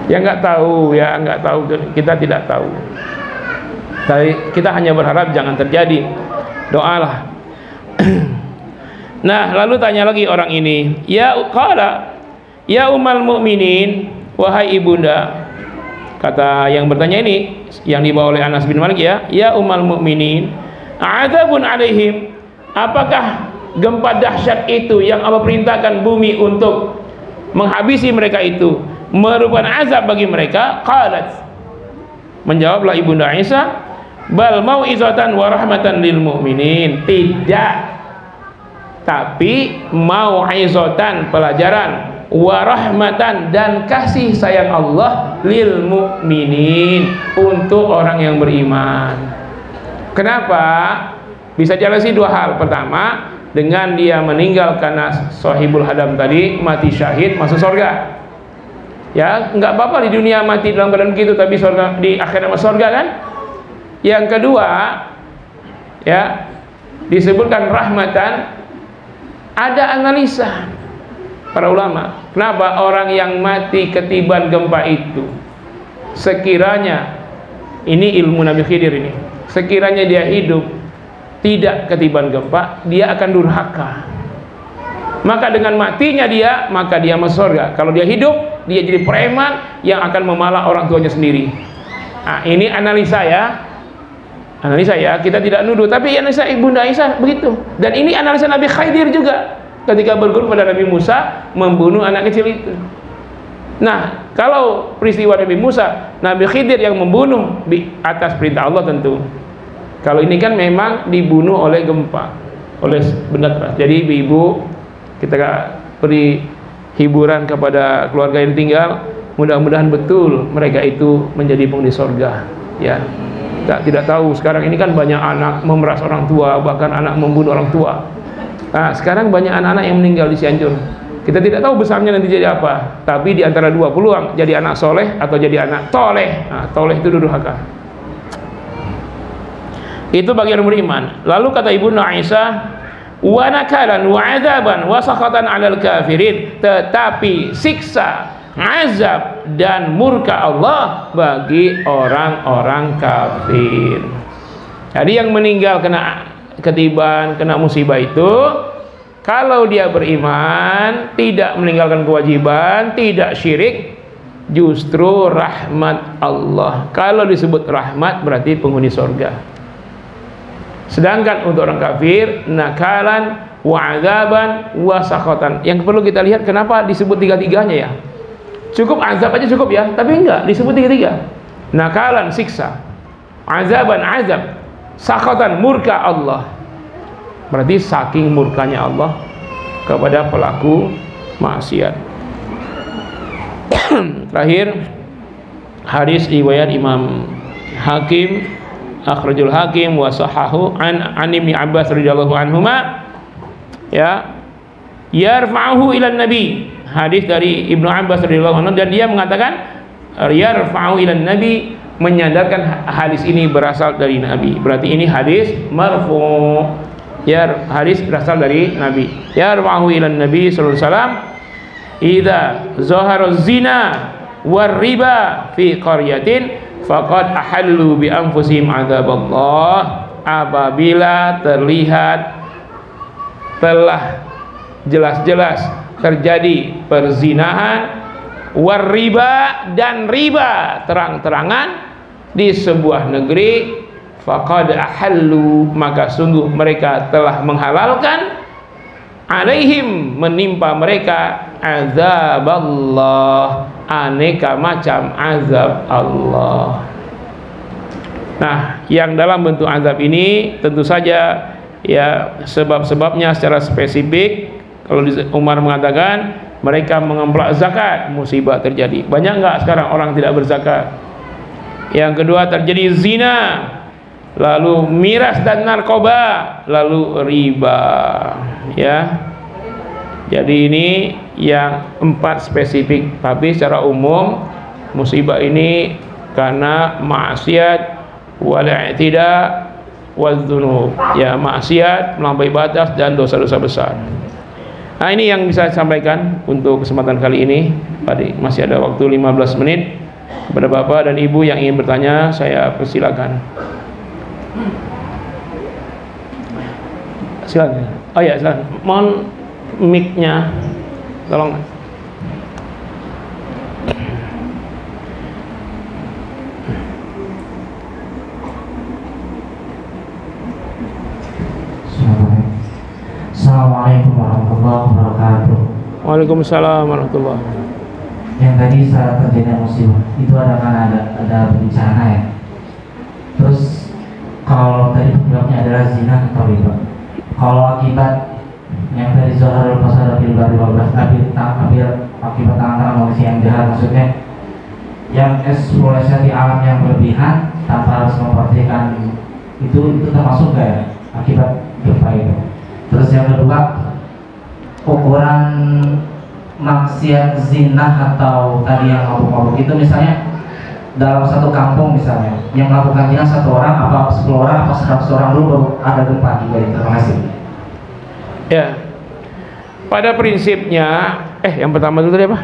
Ya nggak tahu, ya nggak tahu, kita tidak tahu. Tapi kita hanya berharap jangan terjadi. Doalah. Nah, lalu tanya lagi orang ini, ya qala ya ummal mukminin, wahai ibunda, Kata yang bertanya ini, yang dibawa oleh Anas bin Malik, ya Ummul Mukminin, adzabun alaihim, apakah gempa dahsyat itu yang Allah perintahkan bumi untuk menghabisi mereka itu merupakan azab bagi mereka? Qalat, menjawablah Ibunda Aisyah, bal mau'izatan wa rahmatan lil mu'minin. Tidak, tapi mau'izatan, pelajaran, wa rahmatan, dan kasih sayang Allah, lil mu'minin, untuk orang yang beriman. Kenapa? Bisa dialasi dua hal. Pertama, dengan dia meninggal karena sahibul hadam tadi, mati syahid, masuk surga. Ya, nggak apa-apa di dunia mati dalam keadaan begitu, tapi surga, di akhirat masuk surga kan. Yang kedua, ya, disebutkan rahmatan, ada analisa para ulama. Kenapa orang yang mati ketiban gempa itu, sekiranya, ini ilmu Nabi Khidir ini, sekiranya dia hidup tidak ketiban gempa, dia akan durhaka. Maka dengan matinya dia, maka dia masuk surga. Kalau dia hidup, dia jadi preman yang akan memalak orang tuanya sendiri. Nah, ini analisa ya. Analisa ya, kita tidak nuduh, tapi analisa Ibunda Aisyah begitu. Dan ini analisa Nabi Khidir juga, ketika berguru pada Nabi Musa membunuh anak kecil itu. Nah, kalau peristiwa Nabi Musa, Nabi Khidir yang membunuh atas perintah Allah tentu. Kalau ini kan memang dibunuh oleh gempa, oleh benda keras. Jadi ibu-ibu, kita beri hiburan kepada keluarga yang tinggal, mudah-mudahan betul mereka itu menjadi penghuni surga. Ya, tidak tahu sekarang ini kan banyak anak memeras orang tua, bahkan anak membunuh orang tua. Nah, sekarang banyak anak-anak yang meninggal di Cianjur. Kita tidak tahu besarnya nanti jadi apa, tapi di antara dua peluang, jadi anak soleh atau jadi anak toleh. Nah, toleh itu durhaka. Itu bagian beriman. Lalu kata Ibunda Aisyah, wa nakalan wa adzaban wa sakhatan 'alal kafirin, tetapi siksa, azab dan murka Allah bagi orang-orang kafir. Jadi yang meninggal kena ketiban, kena musibah itu, kalau dia beriman, tidak meninggalkan kewajiban, tidak syirik, justru rahmat Allah. Kalau disebut rahmat berarti penghuni surga. Sedangkan untuk orang kafir, nakalan wa azaban wa sakhatan. Yang perlu kita lihat, kenapa disebut tiga-tiganya ya? Cukup azab aja cukup ya, tapi enggak, disebut tiga-tiga. Nakalan siksa, azaban azab, sakhatan murka Allah. Berarti saking murkanya Allah kepada pelaku maksiat. Terakhir, hadis riwayat Imam Hakim, akhrajul Hakim wa sahahu an Ibnu Abbas radhiyallahu anhuma, ya, yarfa'uhu ila nabi. Hadis dari Ibnu Abbas radhiyallahu anhu, dan dia mengatakan yarfa'u ila nabi, menyandarkan hadis ini berasal dari Nabi. Berarti ini hadis marfu'. Ya, hadis berasal dari Nabi. Yarfa'uhu ila nabi sallallahu alaihi wasallam, idza zahara zina war riba fi qaryatin faqad ahallu bi anfusihim adzaballah. Apabila terlihat telah jelas-jelas terjadi perzinahan, wariba, dan riba terang-terangan di sebuah negeri, faqad ahallu, maka sungguh mereka telah menghalalkan, alaihim, menimpa mereka, azaballah, aneka macam azab Allah. Nah, yang dalam bentuk azab ini tentu saja ya sebab-sebabnya secara spesifik. Kalau Umar mengatakan mereka mengemplak zakat, musibah terjadi. Banyak nggak sekarang orang tidak berzakat? Yang kedua, terjadi zina, lalu miras dan narkoba, lalu riba, ya. Jadi ini yang 4 spesifik, tapi secara umum musibah ini karena maksiat, wal i'tida, wadzunub, ya, maksiat, melampaui batas, dan dosa-dosa besar. Nah, ini yang bisa saya sampaikan untuk kesempatan kali ini. Tadi masih ada waktu 15 menit. Kepada Bapak dan Ibu yang ingin bertanya, saya persilakan. Silakan. Oh ya, silakan. Mohon mic-nya, tolong. Waalaikumsalam warahmatullahi wabarakatuh. Yang tadi saat terjadinya musibah itu ada bencana ya. Terus kalau tadi penyebabnya adalah zina atau riba. Kalau akibat yang dari Zoharul Fasad Bil Bari wal Bahri akibat tangan manusia yang jahat, maksudnya yang eksplorasi alam yang berlebihan tanpa harus memperhatikan itu termasuk nggak ya akibat gempa itu? Terus yang kedua, ukuran maksiat zina atau tadi yang mabuk-mabuk itu misalnya dalam satu kampung misalnya yang melakukan zina 1 orang apa 10 orang apa 100 orang dulu baru ada gempa juga itu. Terima kasih. Ya, pada prinsipnya yang pertama dulu tadi apa?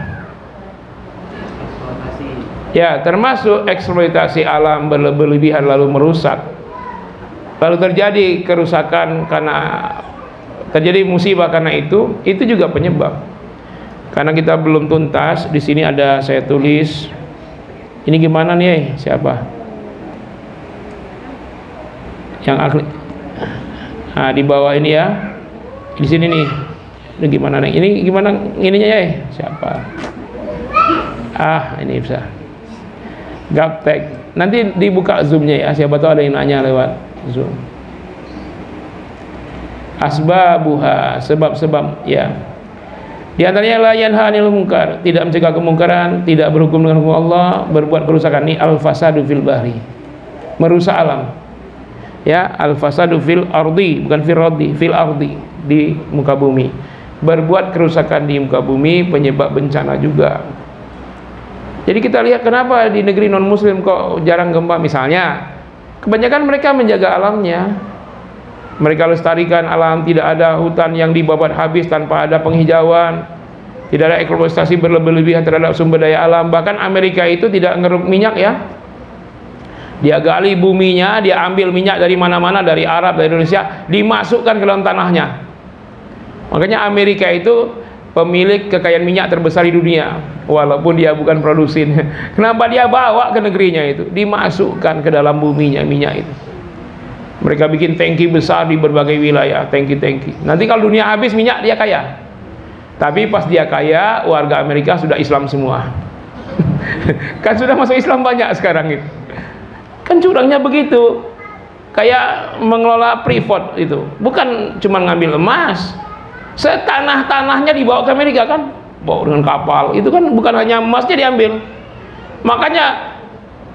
Ya, termasuk eksploitasi alam berlebihan lalu merusak, lalu terjadi kerusakan karena terjadi musibah karena itu juga penyebab. Karena kita belum tuntas, di sini ada saya tulis. Ini gimana nih? Siapa? Yang ahli. Nah, di bawah ini ya. Di sini nih. Ini gimana nih? Ini gimana ininya ya? Siapa? Ini bisa. Gaptek. Nanti dibuka zoomnya ya. Siapa tahu ada yang nanya lewat zoom. Asbabuha, sebab-sebab ya. Di antaranya la yanha 'anil munkar, tidak mencegah kemungkaran, tidak berhukum dengan hukum Allah, berbuat kerusakan. Ini al-fasadu fil bahri, merusak alam. Ya, al-fasadu fil ardi, bukan fil ardi, fil ardi, di muka bumi. Berbuat kerusakan di muka bumi, penyebab bencana juga. Jadi kita lihat kenapa di negeri non muslim kok jarang gempa misalnya. Kebanyakan mereka menjaga alamnya. Mereka lestarikan alam, tidak ada hutan yang dibabat habis tanpa ada penghijauan, tidak ada eksploitasi berlebihan terhadap sumber daya alam. Bahkan Amerika itu tidak ngeruk minyak ya, dia gali buminya, dia ambil minyak dari mana-mana, dari Arab, dari Indonesia, dimasukkan ke dalam tanahnya. Makanya Amerika itu pemilik kekayaan minyak terbesar di dunia, walaupun dia bukan produsen. Kenapa dia bawa ke negerinya itu, dimasukkan ke dalam buminya minyak itu. Mereka bikin tangki besar di berbagai wilayah, tangki-tangki. Nanti kalau dunia habis minyak, dia kaya. Tapi pas dia kaya, warga Amerika sudah Islam semua. Kan sudah masuk Islam banyak sekarang itu. Kan curangnya begitu. Kayak mengelola Freeport itu. Bukan cuma ngambil emas. Setanah-tanahnya dibawa ke Amerika kan. Bawa dengan kapal. Itu kan bukan hanya emasnya diambil. Makanya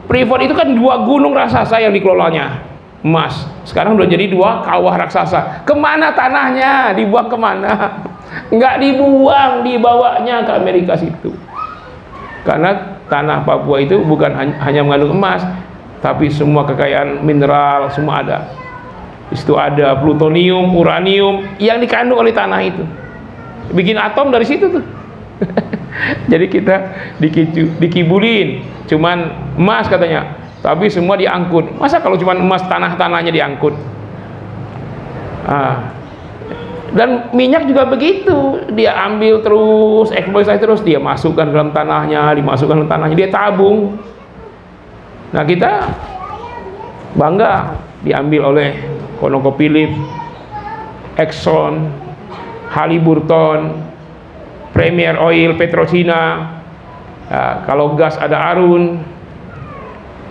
Freeport itu kan 2 gunung raksasa yang dikelolanya. Emas, sekarang udah jadi 2 kawah raksasa. Kemana tanahnya? Dibuang kemana? Nggak dibuang, dibawanya ke Amerika situ. Karena tanah Papua itu bukan hanya mengandung emas, tapi semua kekayaan mineral semua ada. Di situ ada plutonium, uranium yang dikandung oleh tanah itu. Bikin atom dari situ tuh. Jadi kita dikibulin, cuman emas katanya. Tapi semua diangkut. Masa kalau cuma emas tanah-tanahnya diangkut? Dan minyak juga begitu. Dia ambil terus, eksploitasi terus, dia masukkan ke dalam tanahnya, dimasukkan ke tanahnya, dia tabung. Nah kita bangga diambil oleh ConocoPhillips, Exxon, Halliburton, Premier Oil, Petrocina. Kalau gas ada Arun.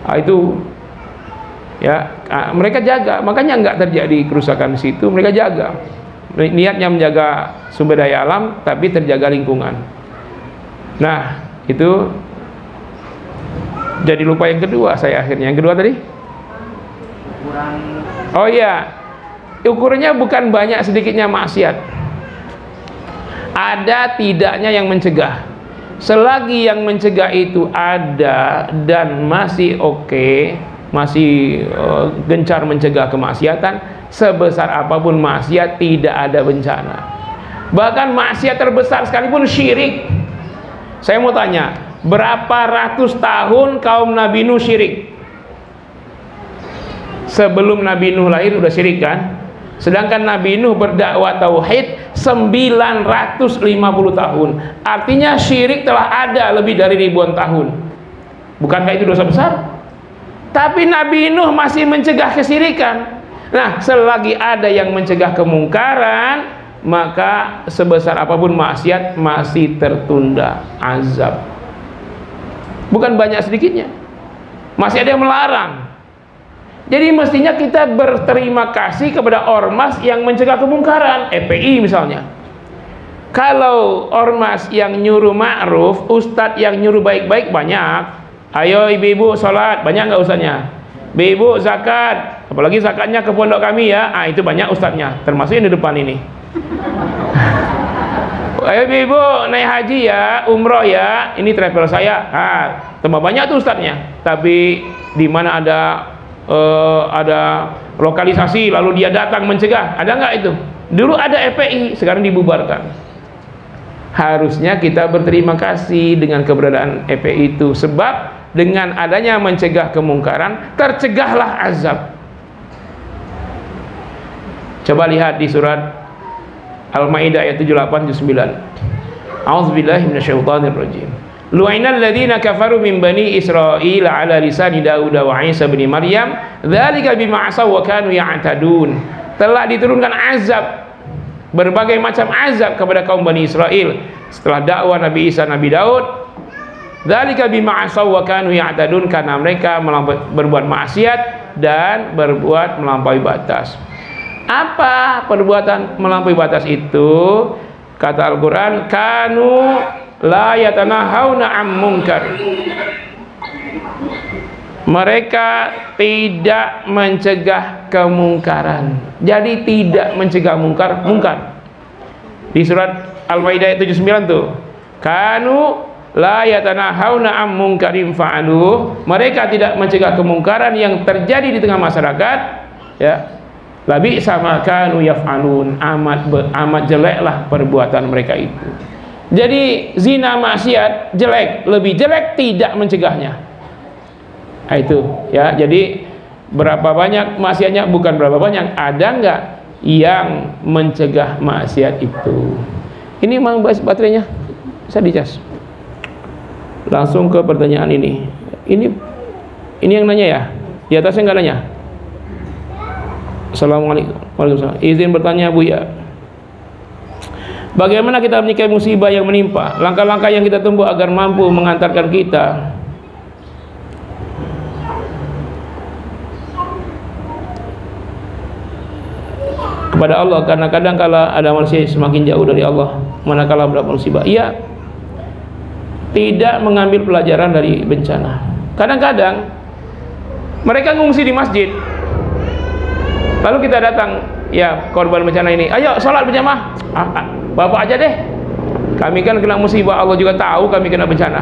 Itu ya, mereka jaga, makanya nggak terjadi kerusakan di situ. Mereka jaga, niatnya menjaga sumber daya alam, tapi terjaga lingkungan. Nah itu jadi lupa yang kedua saya akhirnya. Yang kedua tadi oh iya, ukurannya bukan banyak sedikitnya maksiat, ada tidaknya yang mencegah. Selagi yang mencegah itu ada dan masih oke, masih gencar mencegah kemaksiatan, sebesar apapun maksiat tidak ada bencana. Bahkan maksiat terbesar sekalipun syirik. Saya mau tanya, berapa ratus tahun kaum Nabi Nuh syirik? Sebelum Nabi Nuh lahir udah syirik kan? Sedangkan Nabi Nuh berdakwah tauhid 950 tahun. Artinya syirik telah ada lebih dari ribuan tahun. Bukankah itu dosa besar? Tapi Nabi Nuh masih mencegah kesyirikan. Nah, selagi ada yang mencegah kemungkaran, maka sebesar apapun maksiat masih tertunda azab. Bukan banyak sedikitnya, masih ada yang melarang. Jadi mestinya kita berterima kasih kepada ormas yang mencegah kemungkaran, FPI misalnya. Kalau ormas yang nyuruh ma'ruf, ustadz yang nyuruh baik-baik banyak. Ayo ibu-ibu sholat, banyak nggak ustadznya? Ibu zakat, apalagi zakatnya ke pondok kami ya, itu banyak ustadznya, termasuk yang di depan ini. Ayo ibu naik haji ya, umroh ya, ini travel saya, tambah banyak tuh ustadznya. Tapi di mana ada lokalisasi lalu dia datang mencegah, ada nggak itu? Dulu ada FPI, sekarang dibubarkan. Harusnya kita berterima kasih dengan keberadaan FPI itu, sebab dengan adanya mencegah kemungkaran tercegahlah azab. Coba lihat di surat Al-Maidah ayat 78 juz 9. A'udzubillahi minasyaitonirrajim. Lu'inal ladzina kafaru min bani Israil ala lisani Daud wa Isa bin Maryam dzalika bima asaw wa kanu ya'tadun. Telah diturunkan azab, berbagai macam azab kepada kaum Bani Israel setelah dakwah Nabi Isa, Nabi Daud. Dzalika bima asaw wa kanu ya'tadun, karena mereka berbuat maksiat dan berbuat melampaui batas. Apa perbuatan melampaui batas itu? Kata Al-Qur'an, kanu la yatanahawna 'an munkar. Mereka tidak mencegah kemungkaran. Jadi tidak mencegah mungkar. Di surat Al-Maidah 79 tuh. Kanu la yatanahawna 'an munkarin fa'aluh. Mereka tidak mencegah kemungkaran yang terjadi di tengah masyarakat, ya. Labi sama kanu yaf'alun. Amat jeleklah perbuatan mereka itu. Jadi zina, maksiat jelek, lebih jelek tidak mencegahnya. Itu ya, jadi berapa banyak maksiatnya, bukan berapa banyak, ada nggak yang mencegah maksiat itu. Ini mau bahas baterainya, bisa dicas. Langsung ke pertanyaan ini. Ini yang nanya ya, di atasnya nggak nanya. Assalamualaikum. Waalaikumsalam. Izin bertanya Bu ya, bagaimana kita menyikapi musibah yang menimpa? Langkah-langkah yang kita tempuh agar mampu mengantarkan kita kepada Allah, karena kadang kala ada manusia semakin jauh dari Allah manakala mendapat musibah. Ia tidak mengambil pelajaran dari bencana. Kadang-kadang mereka ngungsi di masjid, lalu kita datang, ya korban bencana ini, ayo sholat berjamaah. Bapak aja deh, kami kan kena musibah, Allah juga tahu kami kena bencana.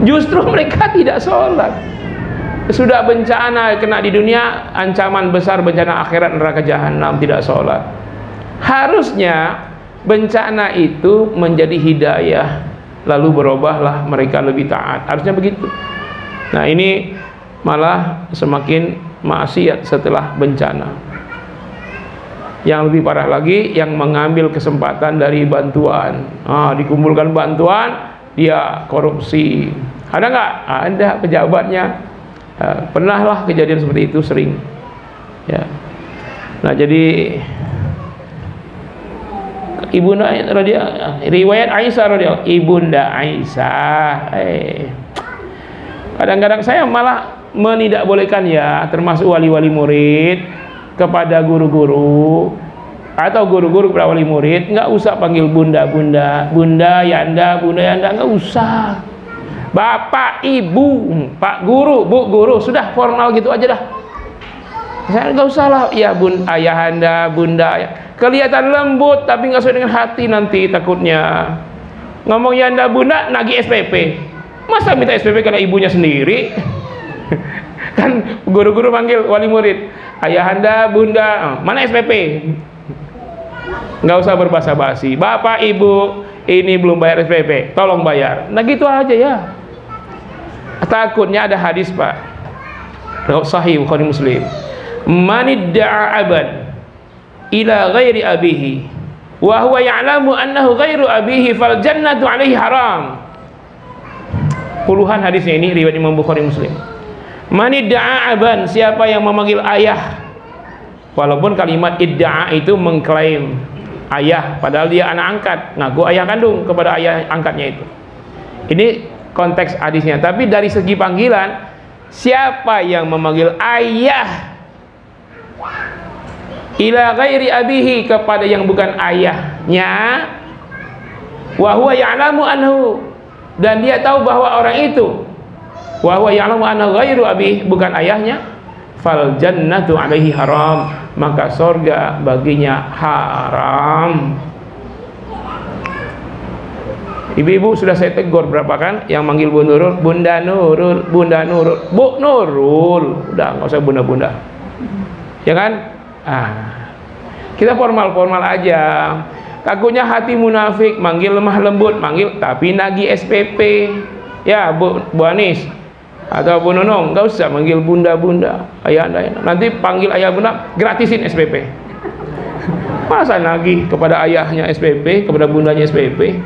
Justru mereka tidak sholat. Sudah bencana kena di dunia, ancaman besar bencana akhirat neraka jahanam, tidak sholat. Harusnya bencana itu menjadi hidayah, lalu berubahlah mereka lebih taat. Harusnya begitu. Nah ini malah semakin maksiat setelah bencana. Yang lebih parah lagi, yang mengambil kesempatan dari bantuan. Dikumpulkan bantuan, dia korupsi. Ada nggak? Ada pejabatnya. Pernah lah kejadian seperti itu, sering ya. Nah jadi ibunda riwayat Aisyah radhiyallahu, ibunda Aisyah, kadang-kadang saya malah menidakbolehkan ya, termasuk wali-wali murid kepada guru-guru atau guru-guru kepada wali murid, nggak usah panggil bunda yanda, nggak usah. Bapak, ibu, pak guru, bu guru, sudah formal gitu aja dah. Saya nggak usah lah, ya ayahanda, bunda, ya. Kelihatan lembut tapi nggak sesuai dengan hati nanti takutnya. Ngomong yanda bunda nagih SPP. Masa minta SPP karena ibunya sendiri? Kan guru-guru panggil wali murid, ayahanda, bunda, mana SPP? Nggak usah berbahasa basi. Bapak, ibu, ini belum bayar SPP, tolong bayar. Nah gitu aja ya. Takutnya ada hadis Pak, Sahih Bukhari Muslim, manidda'a aban ila ghairi abihi wa huwa ya'lamu annahu ghairu abihi fal jannatu alaihi haram. Puluhan hadisnya ini riwayat Imam Bukhari Muslim. Manidda'a aban, siapa yang memanggil ayah, walaupun kalimat idda'a itu mengklaim, ayah, padahal dia anak angkat, ngaku ayah kandung kepada ayah angkatnya itu. Ini konteks hadisnya. Tapi dari segi panggilan, siapa yang memanggil ayah ila ghairi abihi, kepada yang bukan ayahnya, wa huwa ya'lamu anhu, dan dia tahu bahwa orang itu, wa huwa ya'lamu anhu ghairu abihi, bukan ayahnya, fal jannatu alaihi haram, maka surga baginya haram. Ibu-ibu sudah saya tegur berapa kan yang manggil Bu Nurul, Bunda Nurul, Bunda Nurul, Bu Nurul, udah nggak usah bunda-bunda, ya kan? Kita formal-formal aja. Takutnya hati munafik, manggil lemah lembut, manggil tapi nagih SPP. Ya Bu Anis atau Bu Nunung, nggak usah manggil bunda-bunda, ayah anda. Nanti panggil ayah bunda, gratisin SPP. Masa nagih kepada ayahnya SPP, kepada bundanya SPP?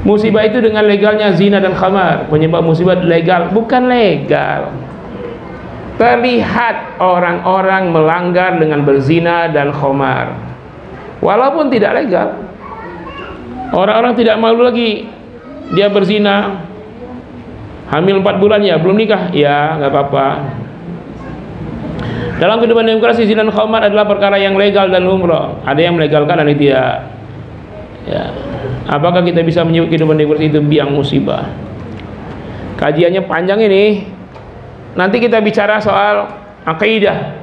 Musibah itu dengan legalnya zina dan khamar, penyebab musibah legal, bukan legal. Terlihat orang-orang melanggar dengan berzina dan khamar, walaupun tidak legal. Orang-orang tidak malu lagi, dia berzina, hamil 4 bulan ya, belum nikah, ya nggak apa-apa. Dalam kehidupan demokrasi, zina dan khamar adalah perkara yang legal dan lumrah. Ada yang melegalkan, ada yang tidak. Ya. Apakah kita bisa menyebut kehidupan demokrasi itu biang musibah? Kajiannya panjang ini. Nanti kita bicara soal akidah,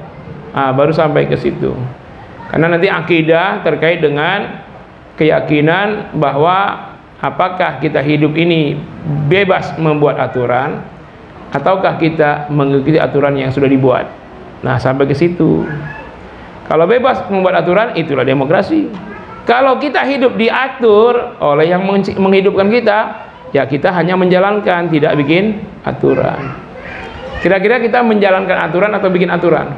baru sampai ke situ. Karena nanti akidah terkait dengan keyakinan bahwa apakah kita hidup ini bebas membuat aturan, ataukah kita mengikuti aturan yang sudah dibuat. Nah, sampai ke situ. Kalau bebas membuat aturan, itulah demokrasi. Kalau kita hidup diatur oleh yang menghidupkan kita, ya kita hanya menjalankan, tidak bikin aturan. Kira-kira kita menjalankan aturan atau bikin aturan?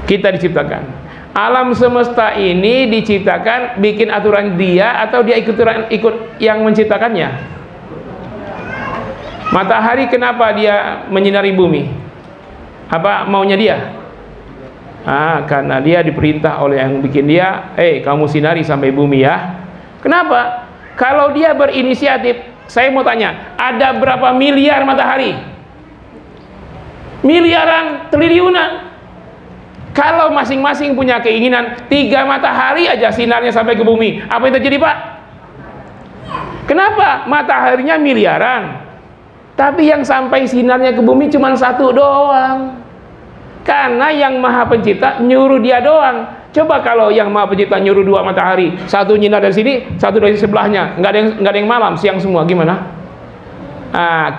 Kita diciptakan. Alam semesta ini diciptakan bikin aturan dia atau dia ikut yang menciptakannya? Matahari kenapa dia menyinari bumi? Apa maunya dia? Karena dia diperintah oleh yang bikin dia, kamu sinari sampai bumi ya. Kenapa? Kalau dia berinisiatif, saya mau tanya, ada berapa miliar matahari? Miliaran, triliunan. Kalau masing-masing punya keinginan 3 matahari aja sinarnya sampai ke bumi, apa yang terjadi, Pak? Kenapa? Mataharinya miliaran, tapi yang sampai sinarnya ke bumi cuma 1 doang. Karena yang Maha Pencipta nyuruh dia doang. Coba kalau yang Maha Pencipta nyuruh 2 matahari, 1 nyinar dari sini, 1 dari sebelahnya, nggak ada yang malam, siang semua, gimana?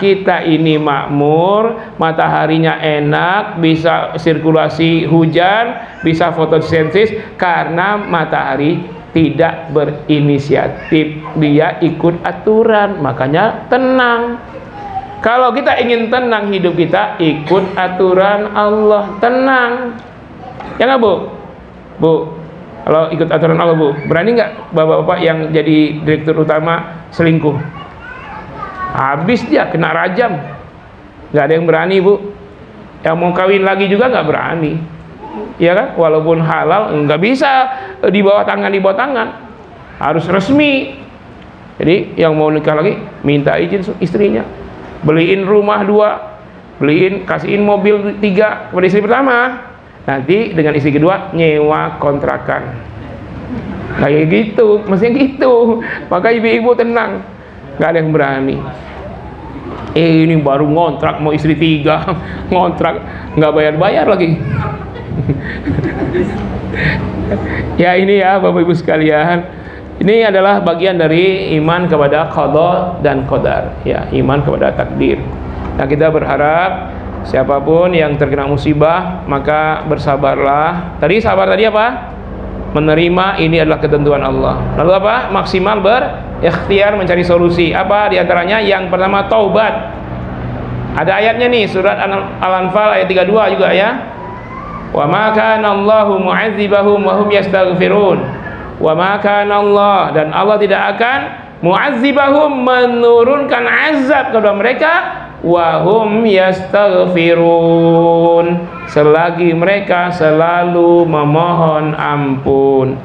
Kita ini makmur, mataharinya enak, bisa sirkulasi hujan, bisa fotosintesis, karena matahari tidak berinisiatif, dia ikut aturan, makanya tenang. Kalau kita ingin tenang hidup kita, ikut aturan Allah, tenang. Ya nggak, Bu? Bu, kalau ikut aturan Allah, Bu, berani nggak bapak-bapak yang jadi direktur utama selingkuh? Habis dia kena rajam. Nggak ada yang berani, Bu. Yang mau kawin lagi juga nggak berani, ya kan? Walaupun halal, nggak bisa di bawah tangan, harus resmi. Jadi yang mau nikah lagi minta izin istrinya, beliin rumah 2, kasihin mobil 3 kepada istri pertama, nanti dengan istri kedua nyewa kontrakan. Kayak gitu, mestinya gitu. Maka ibu-ibu tenang, nggak ada yang berani. Ini baru ngontrak mau istri 3, ngontrak nggak bayar lagi. Ya ini ya Bapak Ibu sekalian, ini adalah bagian dari iman kepada qada dan qadar, ya, iman kepada takdir. Nah, kita berharap siapapun yang terkena musibah maka bersabarlah. Tadi sabar tadi apa? Menerima ini adalah ketentuan Allah. Lalu apa? Maksimal berikhtiar mencari solusi. Apa diantaranya? Yang pertama, taubat. Ada ayatnya nih, surat Al-Anfal ayat 32 juga ya. Wa ma kana Allahu mu'adzibahum wa hum yastaghfirun. Wa ma kana Allah, dan Allah tidak akan mu'adzibahum, menurunkan azab kepada mereka, wa hum yastaghfirun, selagi mereka selalu memohon ampun.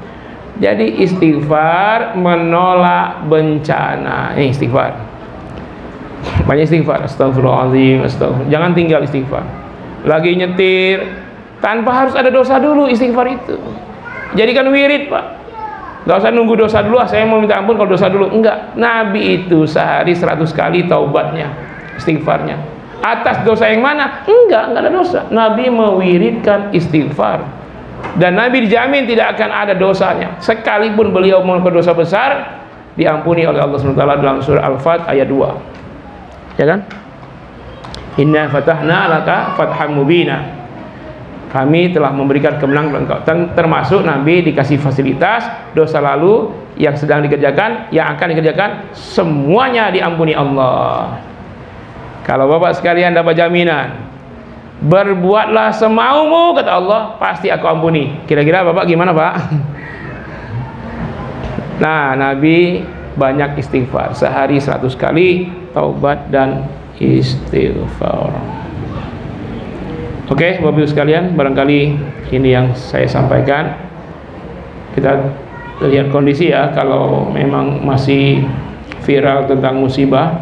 Jadi istighfar menolak bencana. Ini istighfar. Banyak istighfar. Astagfirullahaladzim, astagfirullah. Jangan tinggal istighfar. Lagi nyetir, tanpa harus ada dosa dulu istighfar itu. Jadikan wirid, Pak. Gak usah nunggu dosa dulu, saya mau minta ampun kalau dosa dulu. Enggak. Nabi itu sehari 100 kali taubatnya, istighfarnya. Atas dosa yang mana? Enggak ada dosa. Nabi mewiridkan istighfar. Dan Nabi dijamin tidak akan ada dosanya. Sekalipun beliau melakukan dosa besar, diampuni oleh Allah SWT dalam surah Al-Fat ayat 2. Ya kan? Inna fatahna laka fatham mubina. Kami telah memberikan kemenangan engkau. Termasuk Nabi dikasih fasilitas dosa lalu yang sedang dikerjakan, yang akan dikerjakan, semuanya diampuni Allah. Kalau Bapak sekalian dapat jaminan, berbuatlah semaumu kata Allah, pasti aku ampuni. Kira-kira Bapak gimana, Pak? Nah, Nabi banyak istighfar, sehari 100 kali taubat dan istighfar. Oke, Bapak Ibu sekalian, barangkali ini yang saya sampaikan. Kita lihat kondisi ya, kalau memang masih viral tentang musibah,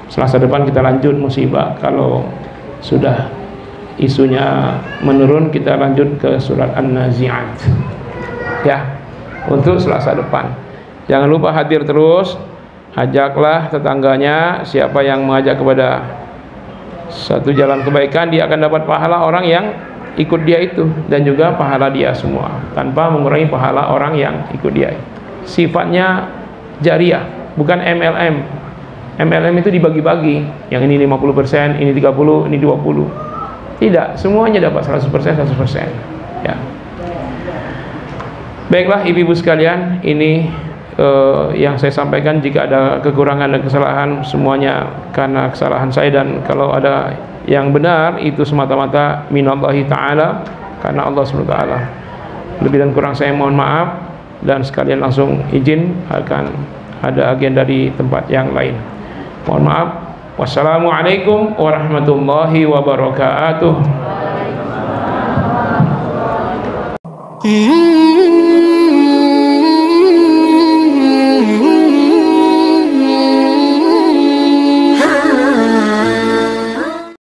Selasa depan kita lanjut musibah. Kalau sudah isunya menurun, kita lanjut ke surat An-Nazi'at ya, untuk Selasa depan. Jangan lupa hadir terus, ajaklah tetangganya. Siapa yang mengajak kepada satu jalan kebaikan, dia akan dapat pahala orang yang ikut dia itu, dan juga pahala dia semua, tanpa mengurangi pahala orang yang ikut dia. Sifatnya jariah, bukan MLM. MLM itu dibagi-bagi, yang ini 50%, ini 30%, ini 20%. Tidak, semuanya dapat 100%, 100%. Ya. Baiklah ibu-ibu sekalian, ini yang saya sampaikan. Jika ada kekurangan dan kesalahan, semuanya karena kesalahan saya, dan kalau ada yang benar itu semata-mata minallahi ta'ala, karena Allah SWT. Lebih dan kurang saya mohon maaf, dan sekalian langsung izin akan ada agenda di tempat yang lain. Mohon maaf. Wassalamualaikum warahmatullahi wabarakatuh.